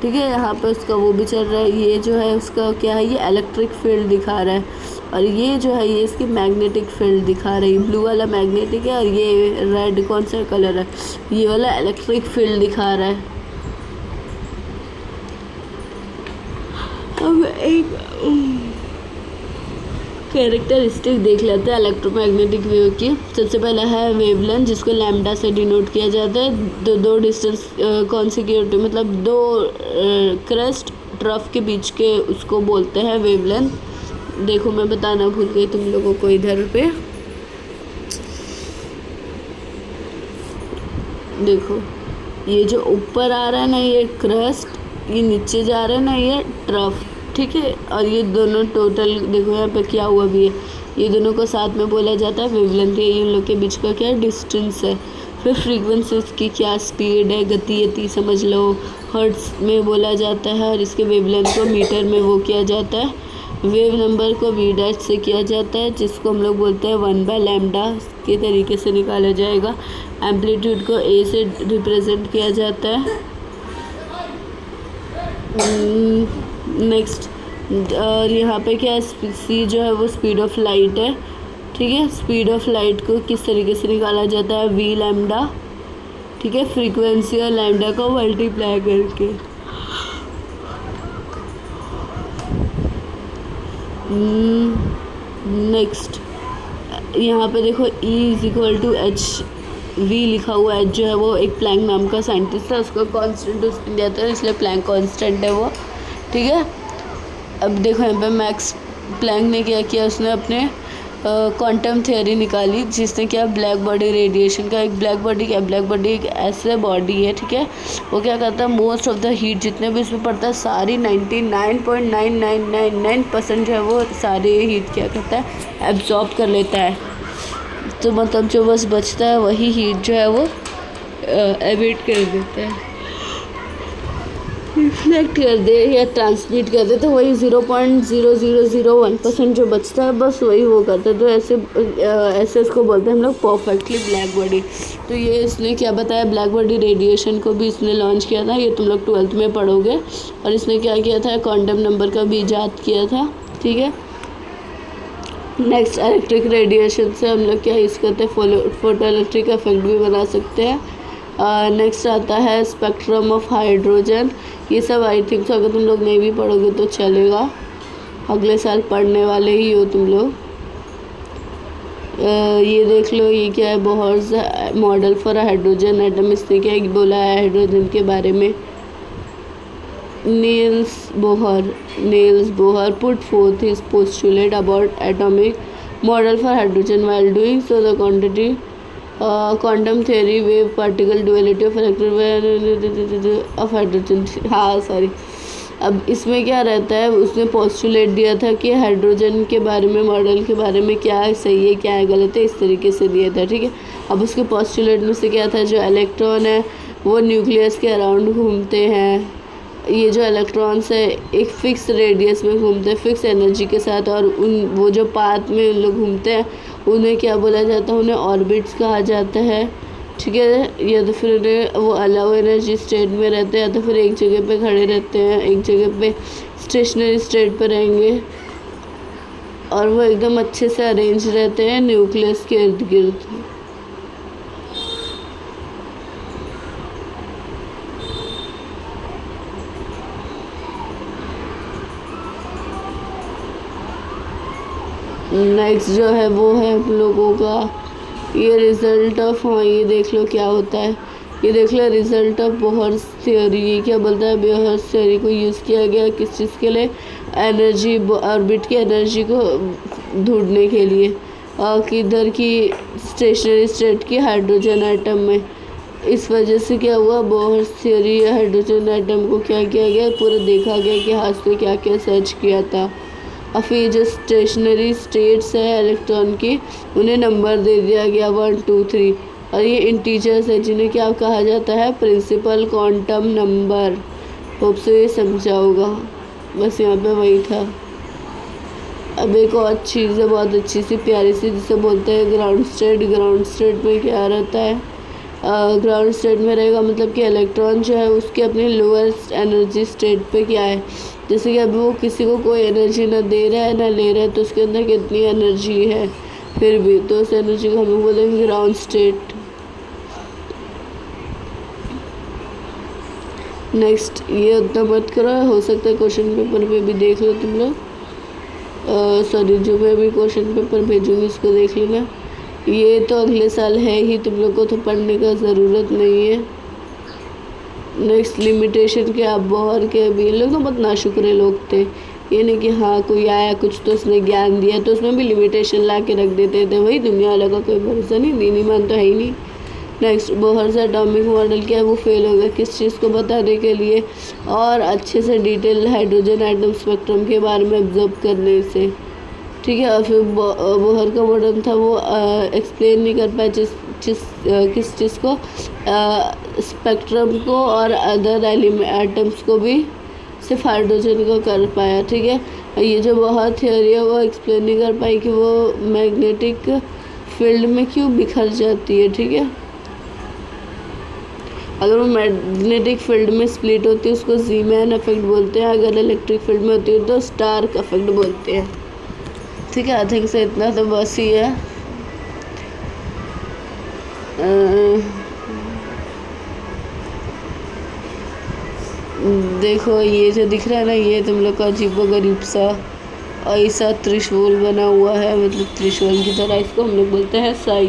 ठीक है। यहाँ पे उसका वो भी चल रहा है, ये जो है उसका क्या है, ये इलेक्ट्रिक फील्ड दिखा रहा है, और ये जो है ये इसकी मैग्नेटिक फील्ड दिखा रही है। ब्लू वाला मैग्नेटिक है और ये रेड कौन सा कलर है, ये वाला इलेक्ट्रिक फील्ड दिखा रहा है। अब एक कैरेक्टरिस्टिक देख लेते हैं इलेक्ट्रोमैग्नेटिक वेव की। सबसे पहला है वेवलेंथ, जिसको लैम्डा से डिनोट किया जाता है। दो डिस्टेंस कॉन्सिक्यूटिव, मतलब दो क्रस्ट ट्रफ के बीच के उसको बोलते हैं वेवलेंथ। देखो मैं बताना भूल गई तुम लोगों को, इधर पे देखो ये जो ऊपर आ रहा है ना ये क्रस्ट, ये नीचे जा रहा है ना ये ट्रफ, ठीक है। और ये दोनों टोटल देखो यहाँ पे क्या हुआ भी है, ये दोनों को साथ में बोला जाता है वेवलेंथ। ये इन लोग के बीच का क्या डिस्टेंस है। फिर फ्रीक्वेंसी उसकी क्या स्पीड है, गति समझ लो, हर्ट्स में बोला जाता है, और इसके वेवलेंथ को मीटर में वो किया जाता है। वेव नंबर को v' से किया जाता है, जिसको हम लोग बोलते हैं 1/λ के तरीके से निकाला जाएगा। एम्पलीट्यूड को a से रिप्रेजेंट किया जाता है। नेक्स्ट और यहाँ पे क्या है, c जो है वो स्पीड ऑफ लाइट है, ठीक है। स्पीड ऑफ लाइट को किस तरीके से निकाला जाता है, v λ, ठीक है, फ्रीक्वेंसी और लैम्डा को मल्टीप्लाई करके। नेक्स्ट यहाँ पे देखो E = h v लिखा हुआ है। जो है वो एक प्लैंक नाम का साइंटिस्ट है, उसको कांस्टेंट उसने दिया था इसलिए प्लैंक कांस्टेंट है वो, ठीक है। अब देखो यहाँ पे मैक्स प्लैंक ने क्या किया, उसने अपने क्वांटम थ्योरी निकाली, जिसने क्या ब्लैक बॉडी रेडिएशन का, एक ब्लैक बॉडी एक ऐसे बॉडी है, ठीक है, वो क्या करता है, मोस्ट ऑफ द हीट जितने भी इसमें पड़ता है सारी 99.9999% जो है वो सारी हीट क्या करता है, एब्जॉर्ब कर लेता है। तो मतलब जो बस बचता है वही हीट जो है वो एमिट कर देता है, रिफ्लेक्ट कर दे या ट्रांसमिट कर दे, तो वही 0.0001% जो बचता है बस वही वो करता है। तो ऐसे इसको बोलते हैं हम लोग परफेक्टली ब्लैक बॉडी। तो ये इसने क्या बताया, ब्लैक बॉडी रेडिएशन को भी इसने लॉन्च किया था, ये तुम लोग 12th में पढ़ोगे। और इसने क्या किया था, क्वांटम नंबर का भी इजाद किया था, ठीक है। नेक्स्ट, इलेक्ट्रिक रेडिएशन से हम लोग क्या यूज़ करते हैं, फोटो इलेक्ट्रिक इफेक्ट भी बना सकते हैं। नेक्स्ट आता है स्पेक्ट्रम ऑफ हाइड्रोजन। ये सब आई थिंक तो अगर तुम लोग नहीं भी पढ़ोगे तो चलेगा, अगले साल पढ़ने वाले ही हो तुम लोग। ये देख लो, ये क्या है, Bohr's model for hydrogen atom. इसने क्या बोला है हाइड्रोजन के बारे में, Niels Bohr put fourth his postulate about atomic model for hydrogen while doing so the quantity quantum theory wave particle duality of of hydrogen. हाँ सॉरी, अब इसमें क्या रहता है, उसने पोस्टुलेट दिया था कि हाइड्रोजन के बारे में, मॉडल के बारे में क्या सही है क्या है गलत है, इस तरीके से दिया था, ठीक है। अब उसके पोस्टुलेट में से क्या था, जो इलेक्ट्रॉन है वो न्यूक्लियस के अराउंड घूमते हैं। ये जो इलेक्ट्रॉन्स है एक फिक्स रेडियस में घूमते हैं, फिक्स एनर्जी के साथ, और वो जो पाथ में उन लोग घूमते हैं उन्हें क्या बोला जाता है, उन्हें ऑर्बिट्स कहा जाता है, ठीक है। या तो फिर उन्हें वो अलाउ एनर्जी स्टेट में रहते हैं, या तो फिर एक जगह पे खड़े रहते हैं, एक जगह पे स्टेशनरी स्टेट पे रहेंगे, और वो एकदम अच्छे से अरेंज रहते हैं न्यूक्लियस के इर्द गिर्द। नेक्स्ट जो है वो है हम लोगों का ये रिज़ल्ट ऑफ, हाँ ये देख लो क्या होता है, ये देख लो रिज़ल्ट ऑफ बोहर्स थ्योरी। ये क्या बोलता है, बोहर्स थ्योरी को यूज़ किया गया किस चीज़ के लिए, एनर्जी, ऑर्बिट की एनर्जी को ढूंढने के लिए, किधर की, स्टेशनरी स्टेट की हाइड्रोजन एटम में। इस वजह से क्या हुआ, बोहर्स थ्योरी हाइड्रोजन एटम को क्या किया गया, पूरा देखा गया कि हाथ से क्या क्या सर्च किया था। और फिर जो स्टेशनरी स्टेट्स है इलेक्ट्रॉन की, उन्हें नंबर दे दिया गया 1 2 3, और ये इंटीजर्स है जिन्हें क्या कहा जाता है, प्रिंसिपल क्वांटम नंबर। होप से ये समझा होगा, बस यहाँ पे वही था। अब एक और चीज़ है बहुत अच्छी सी प्यारी सी, जिसे बोलते हैं ग्राउंड स्टेट। ग्राउंड स्टेट में क्या रहता है, ग्राउंड स्टेट में रहेगा मतलब कि इलेक्ट्रॉन जो है उसके अपने लोअर एनर्जी स्टेट पे क्या है, जैसे कि अभी वो किसी को कोई एनर्जी ना दे रहा है ना ले रहा है, तो उसके अंदर कितनी एनर्जी है फिर भी, तो उस एनर्जी को हम लोग बोलेंगे ग्राउंड स्टेट। नेक्स्ट, ये उतना मत करो, हो सकता है क्वेश्चन पेपर पे भी देख लो तुम लोग, सॉरी जो मैं अभी क्वेश्चन पेपर भेजूँगी उसको देख लेना। ये तो अगले साल है ही, तुम लोग को तो पढ़ने का ज़रूरत नहीं है। नेक्स्ट, लिमिटेशन के आप बोहर के, अभी ये लोग तो बहुत नाशुक्रे लोग थे, ये नहीं कि हाँ कोई आया कुछ तो उसने ज्ञान दिया तो उसमें भी लिमिटेशन ला के रख देते थे, वही दुनिया वालों का कोई भरोसा नहीं, दीनी मान तो है ही नहीं। नेक्स्ट, बोहर से एटॉमिक मॉडल क्या है, वो फेल हो गया किस चीज़ को बताने के लिए, और अच्छे से डिटेल हाइड्रोजन एटम स्पेक्ट्रम के बारे में ऑब्जर्व करने से, ठीक है। और फिर बोहर का मॉडल था वो एक्सप्लेन नहीं कर पाया किस चीज़ को, स्पेक्ट्रम को, और अदर एटम्स को भी सिर्फ हाइड्रोजन को कर पाया, ठीक है। ये जो बोहर थ्योरी है वो एक्सप्लेन नहीं कर पाई कि वो मैग्नेटिक फील्ड में क्यों बिखर जाती है, ठीक है। अगर वो मैग्नेटिक फील्ड में स्प्लिट होती है उसको ज़ीमैन इफेक्ट बोलते हैं, अगर इलेक्ट्रिक फील्ड में होती है तो स्टार्क इफेक्ट बोलते हैं, ठीक है। आई थिंक से इतना तो बस ही है। देखो ये जो दिख रहा है ना, ये तुम लोग का अजीबोगरीब सा ऐसा त्रिशूल बना हुआ है, मतलब त्रिशूल की तरह, इसको हम लोग बोलते हैं साई,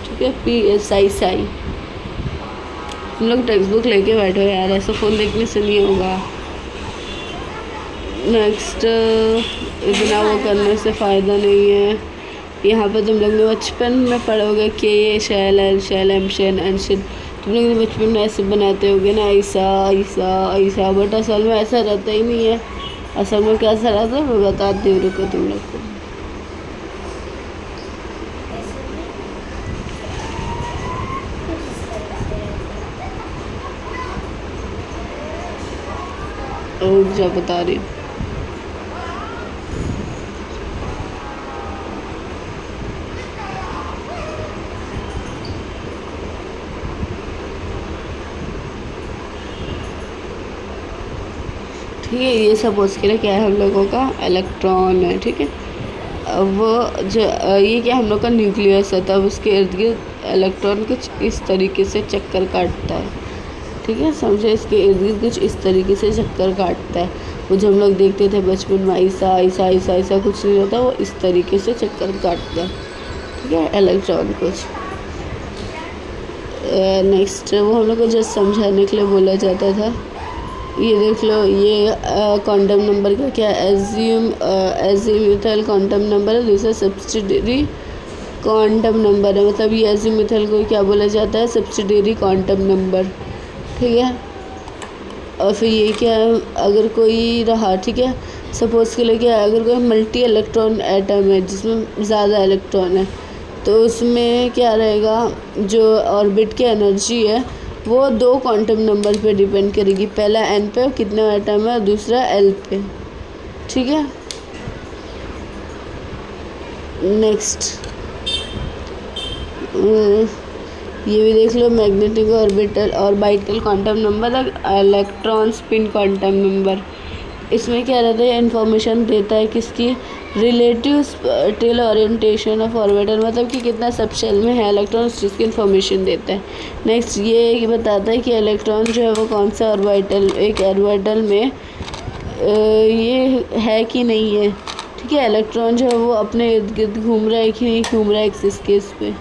ठीक है, PSI साई। तुम लोग टेक्स्ट बुक लेके बैठो यार, ऐसा फ़ोन देखने से नहीं होगा। नेक्स्ट इतना वो करने से फ़ायदा नहीं है। यहाँ पे तुम लोग ने बचपन में पढ़ोगे के ये शैल एल शैल एम शेन एन शेन, तुम लोग ने बचपन में ऐसे बनाते होगे ना, ऐसा ऐसा ऐसा, बट असल में ऐसा रहता ही नहीं है। असल में कैसा रहता है मैं बताती हूँ, रुको तुम लोग को। जा बता रही हूँ। ठीक है, ये सपोज करें क्या है हम लोगों का इलेक्ट्रॉन है, ठीक है। अब वो जो ये क्या हम लोग का न्यूक्लियस है, तब उसके इर्द गिर्द इलेक्ट्रॉन कुछ इस तरीके से चक्कर काटता है, ठीक है, समझे। इसके इर्द गिर्द कुछ इस तरीके से चक्कर काटता है। वो जो हम लोग देखते थे बचपन में, ऐसा ऐसा ऐसा ऐसा कुछ नहीं होता, वो इस तरीके से चक्कर काटता है, ठीक है, इलेक्ट्रॉन कुछ। नेक्स्ट वो हम लोग को जस्ट समझाने के लिए बोला जाता था। ये देख लो, ये क्वांटम नंबर का क्या है, एजीमुथल क्वांटम नंबर है, दूसरा सब्सिडियरी क्वांटम नंबर है। मतलब ये एजीमुथल को क्या बोला जाता है, सब्सिडियरी क्वांटम नंबर, ठीक है। और फिर ये क्या है, अगर कोई रहा, ठीक है, सपोज के लिए क्या है, अगर कोई मल्टी इलेक्ट्रॉन एटम है जिसमें ज़्यादा इलेक्ट्रॉन है, तो उसमें क्या रहेगा, जो ऑर्बिट की एनर्जी है वो दो क्वांटम नंबर पे डिपेंड करेगी। पहला n पे कितने एटम है और दूसरा l पे, ठीक है। नेक्स्ट ये भी देख लो, magnetic orbital orbital quantum number, electron spin quantum number. इसमें क्या रहता है, इन्फॉर्मेशन देता है किसकी, relative spatial orientation of orbital, मतलब कि कितना सब शेल में है इलेक्ट्रॉन, उस चीज़ की इन्फॉर्मेशन देता है। नेक्स्ट ये बताता है कि इलेक्ट्रॉन जो है वो कौन सा ऑर्बिटल, एक ऑर्बिटल में ये है कि नहीं है, ठीक है। इलेक्ट्रॉन जो है वो अपने इर्द गिर्द घूम रहा है कि नहीं घूम रहा है एक्सिस के इस पे।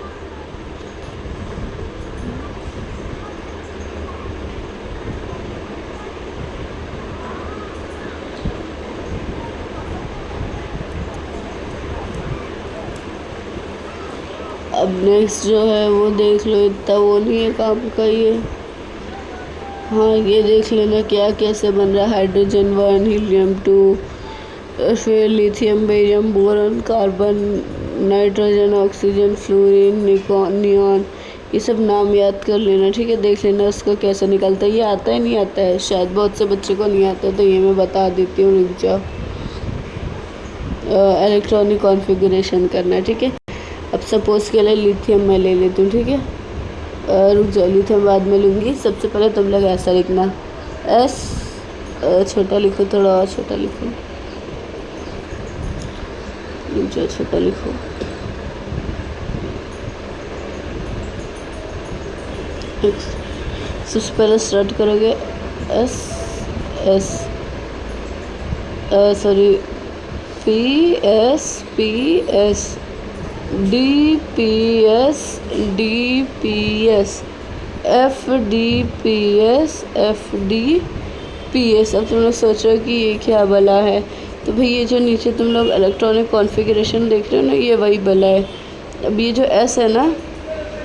अब नेक्स्ट जो है वो देख लो, इतना वो नहीं है काम का ये। हाँ, ये देख लेना क्या कैसे बन रहा है, हाइड्रोजन 1, हीलियम 2, फिर lithium, barium, boron, carbon, nitrogen, oxygen, fluorine, neon, ये सब नाम याद कर लेना, ठीक है। देख लेना उसको कैसे निकलता है, ये आता है नहीं आता है, शायद बहुत से बच्चे को नहीं आता, तो ये मैं बता देती हूँ, रुक जाओ। इलेक्ट्रॉनिक कॉन्फ़िगरेशन करना है, ठीक है। अब सपोज के लिए लिथियम मैं ले लेती हूँ, ठीक है। रुक जाओ, लिथियम बाद में लूँगी। सबसे पहले तुम लोग ऐसा लिखना, एस छोटा लिखो, थोड़ा और छोटा लिखो, रुक जाओ, छोटा लिखो। सबसे पहले स्टार्ट करोगे S S sorry P S D P S F D P S. अब तुम लोग सोच रहे हो कि ये क्या बला है, तो भाई ये जो नीचे तुम लोग इलेक्ट्रॉनिक कॉन्फ़िगरेशन देख रहे हो ना, ये वही बला है। अब ये जो एस है ना,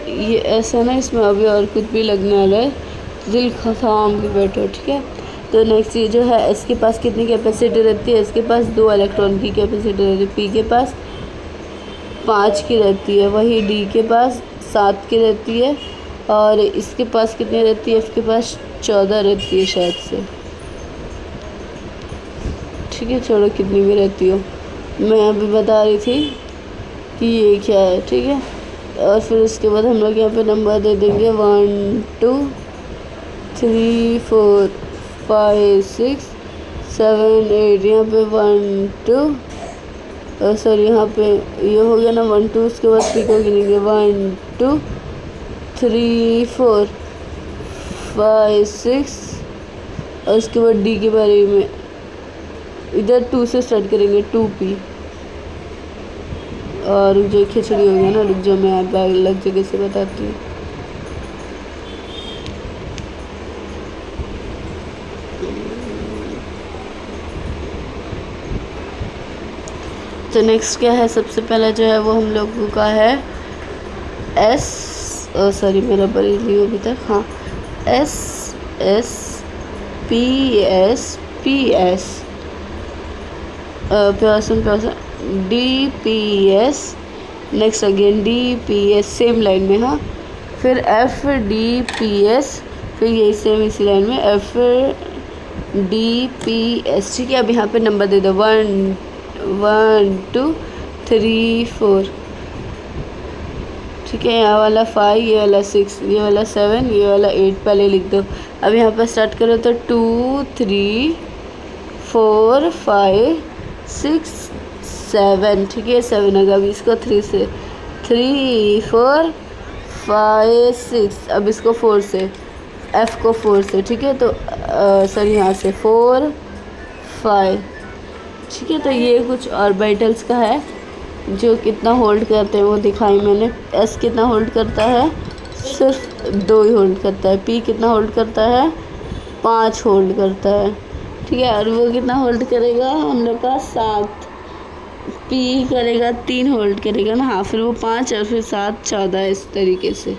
ये एस है ना, इसमें अभी और कुछ भी लगने वाला है, दिल थाम के बैठो, ठीक है। तो नेक्स्ट ये जो है, इसके पास कितनी कैपेसिटी रहती है, इसके पास 2 इलेक्ट्रॉन की कैपेसिटी रहती है, पी के पास 5 की रहती है, वही डी के पास 7 की रहती है, और इसके पास कितनी रहती है, इसके पास 14 रहती है शायद से, ठीक है। छोड़ो कितनी भी रहती हो, मैं अभी बता रही थी कि ये क्या है, ठीक है। और फिर उसके बाद हम लोग यहाँ पे नंबर दे देंगे 1 2 3 4 5 6 7 8। यहाँ पे 1 2 सॉरी, यहाँ पे ये हो गया ना 1 2, उसके बाद पी को गिनेंगे 1 2 3 4 5 6, और उसके बाद डी के बारे में इधर 2 से स्टार्ट करेंगे, 2p। और रुक जाओ, खिचड़ी हो गया ना, रुक जाओ मैं आप अलग जगह से बताती हूँ। तो नेक्स्ट क्या है, सबसे पहला जो है वो हम लोगों का है एस, सॉरी मेरा बड़ी नहीं अभी तक, हाँ, S S P S P S, person D P S, next again D P S, same line में, हाँ, फिर एफ डी पी एस, फिर यही सेम इसी लाइन में एफ डी पी एस। ठीक है, अब यहाँ पे नंबर दे दो 1 1 2 3 4। ठीक है, यहाँ वाला 5, ये वाला 6, ये वाला 7, ये वाला 8 पहले लिख दो। अब यहाँ पर स्टार्ट करो तो 2 3 4 5 6 7। ठीक है, 7 होगा। अभी इसको 3 से 3 4 5 6, अब इसको 4 से, F को 4 से। ठीक है, तो सॉरी यहाँ से 4 5। ठीक है, तो ये कुछ ऑर्बिटल्स का है जो कितना होल्ड करते हैं वो दिखाई मैंने। S कितना होल्ड करता है, सिर्फ 2 ही होल्ड करता है। P कितना होल्ड करता है, 5 होल्ड करता है। ठीक है, और वो कितना होल्ड करेगा हम लोग का 7। P करेगा 3 होल्ड करेगा ना, हाँ, फिर वो 5 और फिर 7 14, इस तरीके से।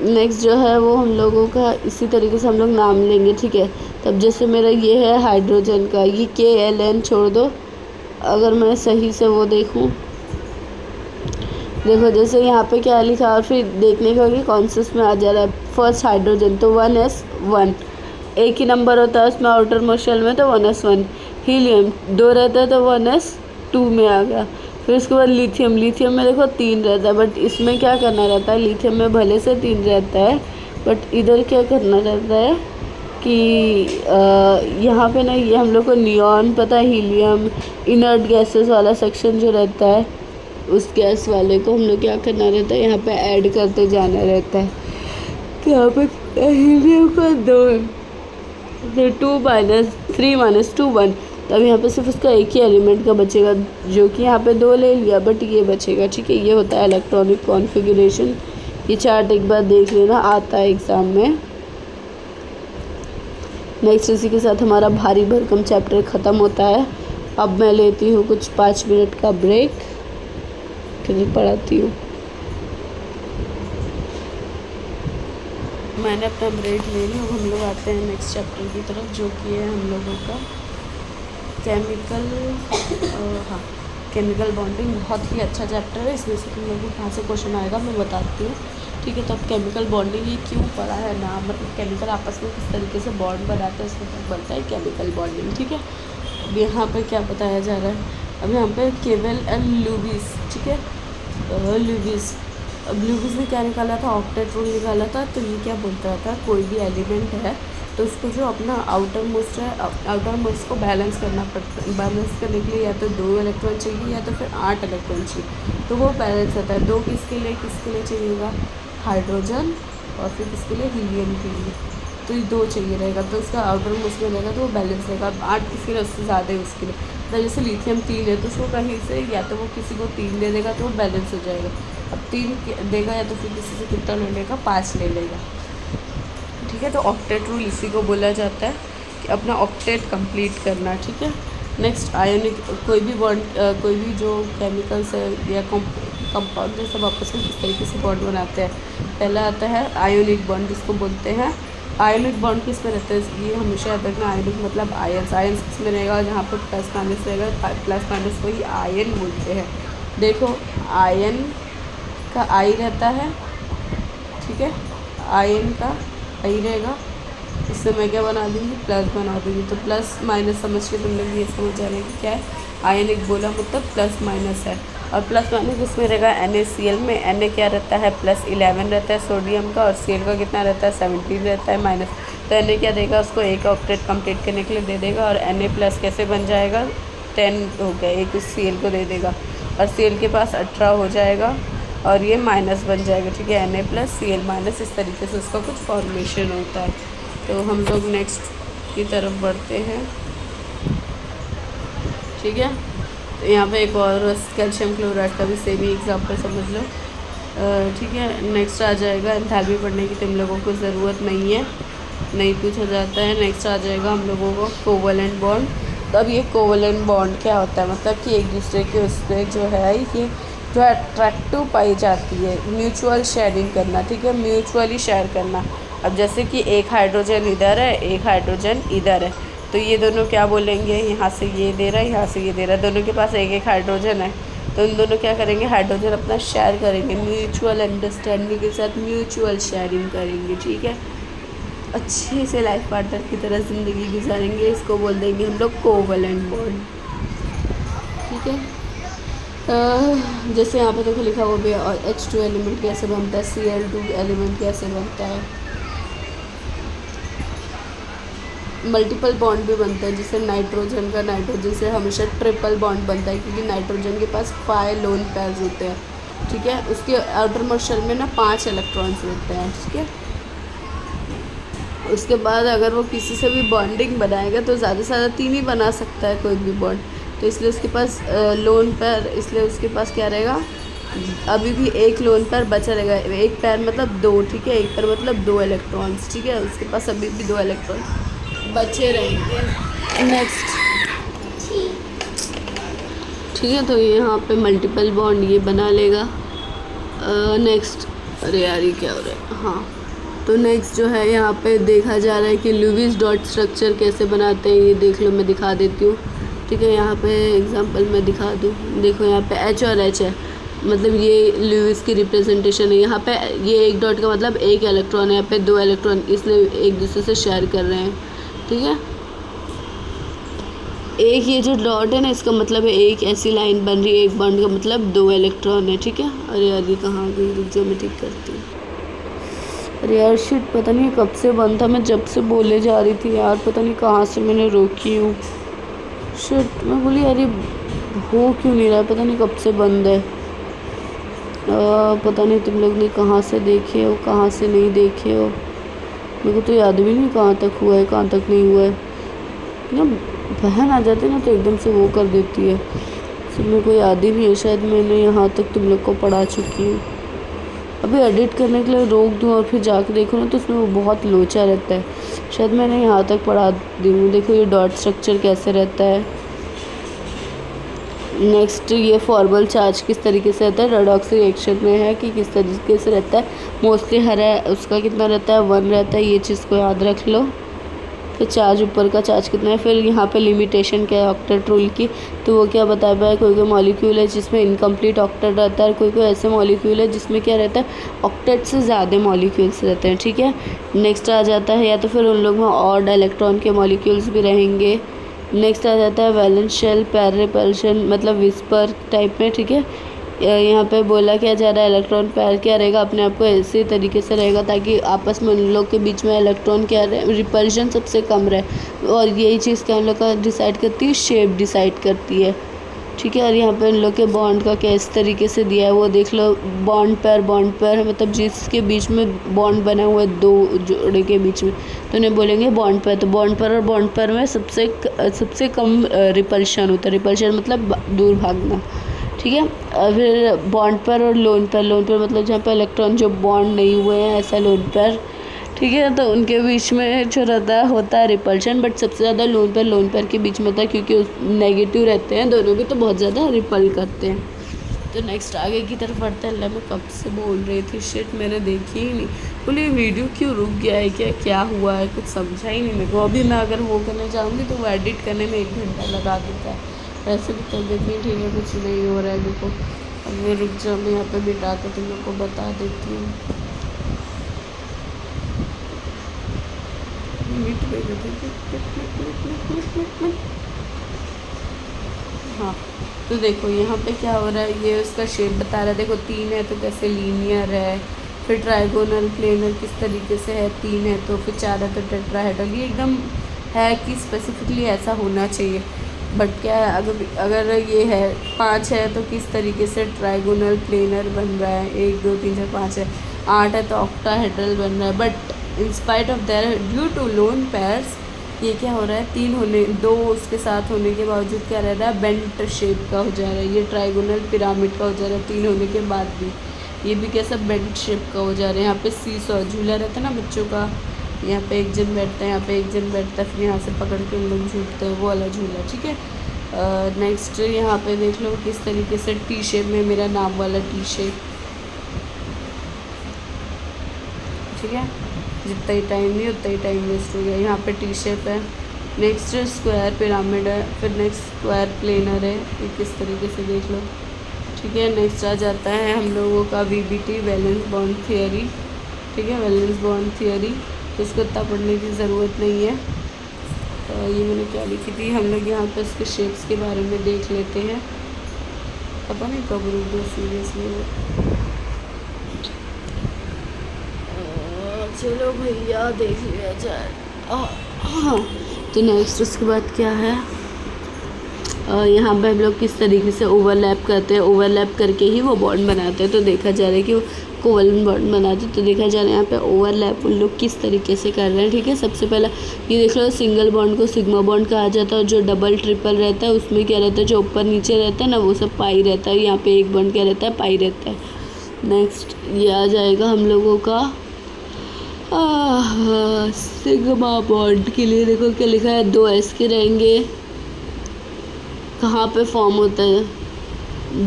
नेक्स्ट जो है वो हम लोगों का इसी तरीके से हम लोग नाम लेंगे। ठीक है, तब जैसे मेरा ये है हाइड्रोजन का, ये KLN छोड़ दो, अगर मैं सही से वो देखूं, देखो जैसे यहाँ पे क्या लिखा, और फिर देखने का कि कौन से उसमें आ जा रहा है। फर्स्ट हाइड्रोजन तो 1s1, एक ही नंबर होता है उसमें आउटर मोस्ट शेल में, तो 1s1। हीलियम 2 रहता है तो 1s2 में आ गया। फिर उसके बाद लिथियम, लिथियम में देखो 3 रहता है, बट इसमें क्या करना रहता है, लिथियम में भले से 3 रहता है, बट इधर क्या करना रहता है कि यहाँ पे ना, ये हम लोग को नियॉन पता है, हीलियम, इनर्ट गैसेस वाला सेक्शन जो रहता है, उस गैस वाले को हम लोग क्या करना रहता है, यहाँ पे ऐड करते जाना रहता है। तो यहाँ पे हीलियम का 2 है, तो 2 - 3 - 2 1, तो अब यहाँ पे सिर्फ उसका एक ही एलिमेंट का बचेगा, जो कि यहाँ पे 2 ले लिया, बट ये बचेगा। ठीक है, ये होता है इलेक्ट्रॉनिक कॉन्फ़िगरेशन। ये चार्ट एक बार देख लेना, आता है एग्ज़ाम में। नेक्स्ट इसी के साथ हमारा भारी भरकम चैप्टर ख़त्म होता है। अब मैं लेती हूँ कुछ 5 मिनट का ब्रेक, फिर पढ़ाती हूँ। मैंने अपना ब्रेक ले लिया। अब हम लोग आते हैं नेक्स्ट चैप्टर की तरफ, जो कि है हम लोगों का केमिकल, हाँ, केमिकल बॉन्डिंग। बहुत ही अच्छा चैप्टर है, इसमें से तुम लोगों को कहाँ से क्वेश्चन आएगा मैं बताती हूँ। ठीक है, तो अब केमिकल बॉन्डिंग ये क्यों पढ़ा है ना, मतलब केमिकल आपस में किस तरीके से बॉन्ड बनाते हैं, इसमें तक बनता है केमिकल बॉन्डिंग। ठीक है, अब यहाँ पर क्या बताया जा रहा है, अब यहाँ पर केवल लुईस। ठीक है, लुईस, अब लुईस ने क्या निकाला था, ऑक्टेट रूल निकाला था। तो ये क्या बोलता था, कोई भी एलिमेंट है तो उसको जो अपना आउटर मोस्ट है, आउटर मोस्ट को बैलेंस करना पड़ता है। बैलेंस करने के लिए या तो 2 इलेक्ट्रॉन चाहिए या तो फिर 8 इलेक्ट्रॉन चाहिए, तो वो बैलेंस होता है। 2 किसके लिए चाहिएगा, हाइड्रोजन, और फिर किसके लिए, हीलियम के लिए। तो ये 2 चाहिए रहेगा, तो उसका आउटर मोस्ट में रहेगा तो वो बैलेंस रहेगा। अब 8 किसके लिए, उससे ज़्यादा है उसके लिए। तो जैसे लिथियम 3 है तो उसको कहीं से या तो वो किसी को 3 दे देगा तो वो बैलेंस हो जाएगा। अब 3 देगा या तो फिर किसी से कितना ले लेगा, 5 ले लेगा। ठीक है, तो ऑक्टेट रूल इसी को बोला जाता है कि अपना ऑक्टेट कंप्लीट करना। ठीक है, नेक्स्ट आयोनिक, कोई भी बॉन्ड, कोई भी जो केमिकल्स है या कंपाउंड है, सब आपस में किस तरीके से बॉन्ड बनाते हैं। पहला आता है आयोनिक बॉन्ड, जिसको बोलते हैं। आयोनिक बॉन्ड किस में रहता है, ये हमेशा याद रखना, आयोनिक मतलब आयन्स। आयन्स किस में रहेगा, जहाँ पर प्लस माइनस रहेगा, प्लस माइनस को ही आयन बोलते हैं। देखो आयन का आई रहता है, ठीक है, आयन का आई रहेगा, इससे मैं क्या बना दूँगी, प्लस बना दूँगी। तो प्लस माइनस समझ के तुम लोग ये समझ जा रहे हैं कि क्या है, आयनिक बोला मतलब प्लस माइनस है। और प्लस माइनस किसमें रहेगा, NaCl में। Na क्या रहता है, +11 रहता है सोडियम का, और Cl का कितना रहता है, 17 रहता है माइनस। तो Na क्या देगा, उसको एक ऑक्टेट कंप्लीट करने के लिए दे देगा, और Na+ कैसे बन जाएगा, 10 हो गया, एक उस Cl को दे देगा, और Cl के पास 18 हो जाएगा, और ये माइनस बन जाएगा। ठीक है, Na+ Cl-, इस तरीके से उसका कुछ फॉर्मेशन होता है। तो हम लोग नेक्स्ट की तरफ बढ़ते हैं। ठीक है, तो यहाँ पे एक और कैल्शियम क्लोराइड का भी सेम ही एग्जाम्पल समझ लो। ठीक है, नेक्स्ट आ जाएगा, एंथैल्पी पढ़ने की तुम लोगों को ज़रूरत नहीं है, नहीं पूछा जाता है। नेक्स्ट आ जाएगा हम लोगों को कोवलेंट बॉन्ड। अब ये कोवलेंट बॉन्ड क्या होता है, मतलब कि एक दूसरे के उस पर जो है ये जो अट्रैक्टिव पाई जाती है, म्यूचुअल शेयरिंग करना, ठीक है, म्यूचुअली शेयर करना। अब जैसे कि एक हाइड्रोजन इधर है, एक हाइड्रोजन इधर है, तो ये दोनों क्या बोलेंगे, यहाँ से ये दे रहा है, यहाँ से ये दे रहा है, दोनों के पास एक एक हाइड्रोजन है, तो इन दोनों क्या करेंगे, हाइड्रोजन अपना शेयर करेंगे, म्यूचुअल अंडरस्टैंडिंग के साथ म्यूचुअल शेयरिंग करेंगे, ठीक है, अच्छे से लाइफ पार्टनर की तरह ज़िंदगी गुजारेंगे। इसको बोल देंगे हम लोग कोवलेंट बॉन्ड, ठीक है। जैसे यहाँ पे देखो लिखा हुआ भी है, और H2 एलिमेंट कैसे बनता है, Cl2 एलिमेंट कैसे बनता है, मल्टीपल बॉन्ड भी बनता है, जैसे नाइट्रोजन का नाइट्रोजन से हमेशा ट्रिपल बॉन्ड बनता है, क्योंकि नाइट्रोजन के पास 5 लोन पेयर्स होते हैं, ठीक है, उसके आउटर मोस्ट शेल में ना 5 इलेक्ट्रॉन्स रहते हैं, ठीक है। उसके बाद अगर वो किसी से भी बॉन्डिंग बनाएगा तो ज़्यादा से ज़्यादा 3 ही बना सकता है कोई भी बॉन्ड, तो इसलिए उसके पास लोन पेयर, इसलिए उसके पास क्या रहेगा, अभी भी एक लोन पेयर बचा रहेगा, एक पेयर मतलब 2, ठीक है, एक पेयर मतलब 2 इलेक्ट्रॉन्स, ठीक है, उसके पास अभी भी 2 इलेक्ट्रॉन्स बचे रहेंगे। नेक्स्ट, ठीक है, तो यहाँ पे मल्टीपल बॉन्ड ये बना लेगा। नेक्स्ट, अरे यार ये क्या हो रहा है, हाँ, तो नेक्स्ट जो है यहाँ पे देखा जा रहा है कि लुईस डॉट स्ट्रक्चर कैसे बनाते हैं, ये देख लो, मैं दिखा देती हूँ, ठीक है, यहाँ पे एग्जांपल मैं दिखा दूँ, देखो यहाँ पे H और H है, मतलब ये लुईस की रिप्रेजेंटेशन है, यहाँ पे ये एक डॉट का मतलब एक इलेक्ट्रॉन है, यहाँ पे 2 इलेक्ट्रॉन इसलिए एक दूसरे से शेयर कर रहे हैं, ठीक है। एक ये जो डॉट है ना, इसका मतलब है एक ऐसी लाइन बन रही है, एक बॉन्ड का मतलब 2 इलेक्ट्रॉन है, ठीक है। अरे यार ये कहाँ गई, रुक जाओ मैं ठीक करती हूँ। अरे यार शिट, पता नहीं कब से बंद था, मैं जब से बोले जा रही थी यार, पता नहीं कहाँ से मैंने रोकी हूँ। शिट, मैं बोली अरे हो क्यों नहीं रहा है, पता नहीं कब से बंद है। पता नहीं तुम लोग ने कहाँ से देखे हो, कहाँ से नहीं देखे हो, मेरे को तो याद भी नहीं कहाँ तक हुआ है, कहाँ तक नहीं हुआ है ना। बहन आ जाती ना तो एकदम से वो कर देती है, फिर मेरे को याद ही नहीं है, शायद मैंने यहाँ तक तुम लोग को पढ़ा चुकी हूँ। अभी एडिट करने के लिए रोक दूँ और फिर जाके देखो ना तो उसमें वो बहुत लोचा रहता है, शायद मैंने यहाँ तक पढ़ा दी हूँ। देखो ये डॉट स्ट्रक्चर कैसे रहता है। नेक्स्ट, ये फॉर्मल चार्ज किस तरीके से रहता है, रेडॉक्स रिएक्शन में है कि किस तरीके से रहता है। मोस्टली हरा उसका कितना रहता है, 1 रहता है, ये चीज़ को याद रख लो। फिर चार्ज ऊपर का चार्ज कितना है। फिर यहाँ पे लिमिटेशन क्या है ऑक्टेट रूल की, तो वो क्या बता पाया, कोई कोई मॉलिक्यूल है जिसमें इनकम्प्लीट ऑक्टेट रहता है, कोई कोई ऐसे मॉलिक्यूल है जिसमें क्या रहता है, ऑक्टेट से ज़्यादा मॉलिक्यूल्स रहते हैं, ठीक है। नेक्स्ट आ जाता है, या तो फिर उन लोग में ऑड इलेक्ट्रॉन के मॉलिक्यूल्स भी रहेंगे। नेक्स्ट आ जाता है वैलेंस शेल पैर रिपल्शन, मतलब विस्पर टाइप में, ठीक है। यहाँ पे बोला क्या जा रहा है, इलेक्ट्रॉन पैर क्या रहेगा, अपने आप को ऐसे तरीके से रहेगा ताकि आपस में उन लोग के बीच में इलेक्ट्रॉन क्या रहे, रिपल्शन सबसे कम रहे। और यही चीज़ क्या उन लोग का डिसाइड करती है, शेप डिसाइड करती है, ठीक है। और यहाँ पे उन लोग के बॉन्ड का क्या इस तरीके से दिया है, वो देख लो। बॉन्ड पैर मतलब जिसके बीच में बॉन्ड बना हुआ है 2 जोड़े के बीच में, तो उन्हें बोलेंगे बॉन्ड पैर। तो बॉन्ड पैर और बॉन्ड पैर में सबसे कम रिपल्शन होता है, रिपल्शन मतलब दूर भागना, ठीक है। फिर बॉन्ड पेयर और लोन पेयर मतलब जहाँ पे इलेक्ट्रॉन जो बॉन्ड नहीं हुए हैं, ऐसा लोन पेयर, ठीक है। तो उनके बीच में जो रहता है होता है रिपल्शन, बट सबसे ज़्यादा लोन पेयर के बीच में होता है, क्योंकि नेगेटिव रहते हैं दोनों भी, तो बहुत ज़्यादा रिपल करते हैं। तो नेक्स्ट आगे की तरफ बढ़ते हैं। मैं कब से बोल रही थी, शिट मैंने देखी ही नहीं, बोले वीडियो क्यों रुक गया है, क्या हुआ है, कुछ समझा ही नहीं मेरे को। अभी मैं अगर वो करने जाऊँगी तो वो एडिट करने में 1 घंटा लगा देता है। वैसे भी तबीयत नहीं ठीक है, कुछ नहीं हो रहा है देखो। अब मैं रुक जाओ, मैं यहाँ पे बिठा के तुम लोग को बता देती हूँ। हाँ, तो देखो यहाँ पे क्या हो रहा है, ये उसका शेप बता रहा है। देखो 3 है तो कैसे लीनियर है, फिर ट्राइगोनल प्लेनर किस तरीके से है, 3 है तो, फिर 4 है तो टेट्राहेड्रल। ये एकदम है कि स्पेसिफिकली ऐसा होना चाहिए, बट क्या है, अगर ये है 5 है तो किस तरीके से ट्राइगोनल प्लेनर बन रहा है, 1 2 3 4 5 है। 8 है तो ऑक्टाहेड्रल बन रहा है, but in spite of their due to lone pairs ये क्या हो रहा है, 3 होने 2 उसके साथ होने के बावजूद क्या रह रहा है, बेंट शेप का हो जा रहा है। ये ट्राइगोनल पिरामिड का हो जा रहा है 3 होने के बाद भी, ये भी कैसा बेंट शेप का हो जा रहा है। यहाँ पे सीसॉ झूला रहता है ना बच्चों का, यहाँ पे एक जन बैठता है, यहाँ पे एक जन बैठता है, फिर यहाँ से पकड़ के हम लोग झूलते हैं, वो वाला झूला, ठीक है। नेक्स्ट यहाँ पे देख लो किस तरीके से टी शेप में मेरा नाम वाला टी शेप, ठीक है। जितना ही टाइम नहीं उतना ही टाइम वेस्ट हो गया। यहाँ पे टी शेप है। नेक्स्ट स्क्वायर पिरामिड है, फिर नेक्स्ट स्क्वायर प्लेनर है, ये किस तरीके से देख लो, ठीक है। नेक्स्ट आ जाता है हम लोगों का VBT वैलेंस बॉन्ड थियरी, ठीक है, वैलेंस बॉन्ड थियरी, तो इसको इतना पढ़ने की ज़रूरत नहीं है। ये मैंने क्या लिखी थी, हम लोग यहाँ पे इसके शेप्स के बारे में देख लेते हैं, पता नहीं कब रुक गया सीरियसली। चलो भैया देख लिया जाए। हाँ, तो नेक्स्ट उसके बाद क्या है, यहाँ पे हम लोग किस तरीके से ओवरलैप करते हैं, ओवरलैप करके ही वो बॉन्ड बनाते हैं। तो देखा जा रहा है कि वो कोवलेंट बॉन्ड बनाते हैं, तो देखा जा रहा है यहाँ पे ओवरलैप उन लोग किस तरीके से कर रहे हैं, ठीक है। सबसे पहला ये देख लो, सिंगल बॉन्ड को सिग्मा बॉन्ड कहा जाता है, और जो डबल ट्रिपल रहता है उसमें क्या रहता है, जो ऊपर नीचे रहता है ना वो सब पाई रहता है। यहाँ पे एक बॉन्ड क्या रहता है, पाई रहता है। नेक्स्ट ये आ जाएगा हम लोगों का सिग्मा बॉन्ड के लिए देखो क्या लिखा है, 2 S के रहेंगे, कहाँ पे फॉर्म होता है,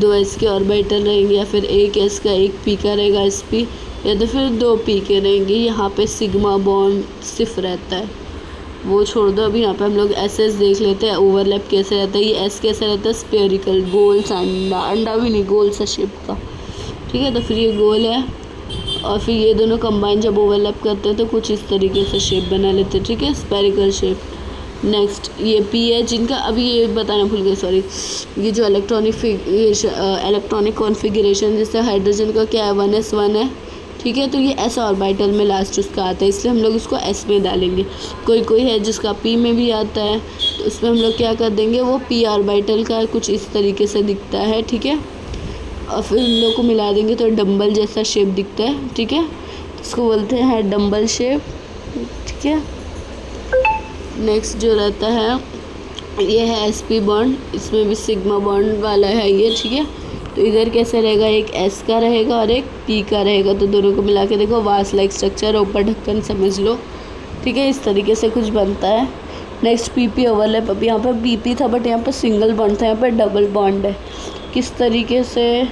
2 S के ऑर्बिटल रहेंगे, या फिर एक S का एक P का रहेगा sp, या तो फिर 2 P के रहेंगे। यहाँ पे सिग्मा बॉन्ड सिर्फ रहता है, वो छोड़ दो। अभी यहाँ पे हम लोग SS देख लेते हैं, ओवरलैप कैसे रहता है। ये S कैसा रहता है, स्पेरिकल, गोल सा अंडा, अंडा भी नहीं, गोल सा शेप का, ठीक है। तो फिर ये गोल है, और फिर ये दोनों कंबाइन जब ओवरलैप करते हैं तो कुछ इस तरीके से शेप बना लेते हैं, ठीक है, स्पेरिकल शेप। नेक्स्ट ये P है, जिनका अभी ये बताना भूल गए, सॉरी, ये जो इलेक्ट्रॉनिक कॉन्फ़िगरेशन जैसे हाइड्रोजन का क्या है, 1s1 है, ठीक है। तो ये S ऑर्बिटल में लास्ट उसका आता है, इसलिए हम लोग इसको S में डालेंगे। कोई है जिसका P में भी आता है, तो उसमें हम लोग क्या कर देंगे, वो P ऑर्बिटल का कुछ इस तरीके से दिखता है, ठीक है। और फिर इन लोगों को मिला देंगे तो डंबल जैसा शेप दिखता है, ठीक है। इसको बोलते हैं डंबल शेप, ठीक है। नेक्स्ट जो रहता है ये है sp बॉन्ड, इसमें भी सिग्मा बॉन्ड वाला है ये, ठीक है। तो इधर कैसे रहेगा, एक S का रहेगा और एक P का रहेगा, तो दोनों को मिला के देखो वास लाइक स्ट्रक्चर, ऊपर ढक्कन समझ लो, ठीक है। इस तरीके से कुछ बनता है। नेक्स्ट PP ओवरलैप, अब यहाँ पर BP था बट यहाँ पर सिंगल बॉन्ड था, यहाँ पर डबल बॉन्ड है। किस तरीके से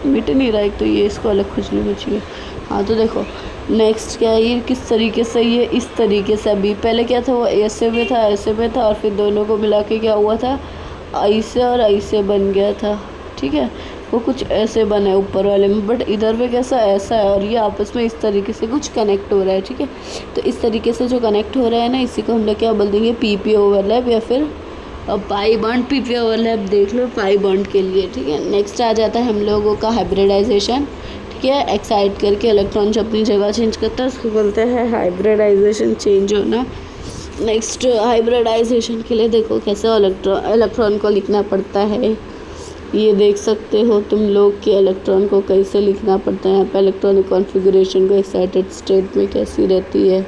मिट नहीं रहा, एक तो ये इसको अलग खुजली बची है। हाँ तो देखो नेक्स्ट क्या है, ये किस तरीके से, ये इस तरीके से, अभी पहले क्या था, वो ऐसे में था, ऐसे में था, और फिर दोनों को मिला के क्या हुआ था, ऐसे और ऐसे बन गया था, ठीक है। वो कुछ ऐसे बना है ऊपर वाले में, बट इधर पे कैसा ऐसा है, और ये आपस में इस तरीके से कुछ कनेक्ट हो रहा है, ठीक है। तो इस तरीके से जो कनेक्ट हो रहा है ना, इसी को हम लोग क्या बोल देंगे, PP ओवरलैप, या फिर पाई बॉन्ड। PP ओवरलैप देख लो पाई बॉन्ड के लिए, ठीक है। नेक्स्ट आ जाता है हम लोगों का हाइब्रिडाइजेशन, ठीक है। एक्साइट करके इलेक्ट्रॉन जो अपनी जगह चेंज करता है उसको बोलते हैं हाइब्रिडाइजेशन, चेंज होना। नेक्स्ट हाइब्रिडाइजेशन के लिए देखो कैसे इलेक्ट्रॉन को लिखना पड़ता है, ये देख सकते हो तुम लोग कि इलेक्ट्रॉन को कैसे लिखना पड़ता है। यहाँ पे इलेक्ट्रॉनिक कॉन्फ़िगरेशन को एक्साइटेड स्टेट में कैसी रहती है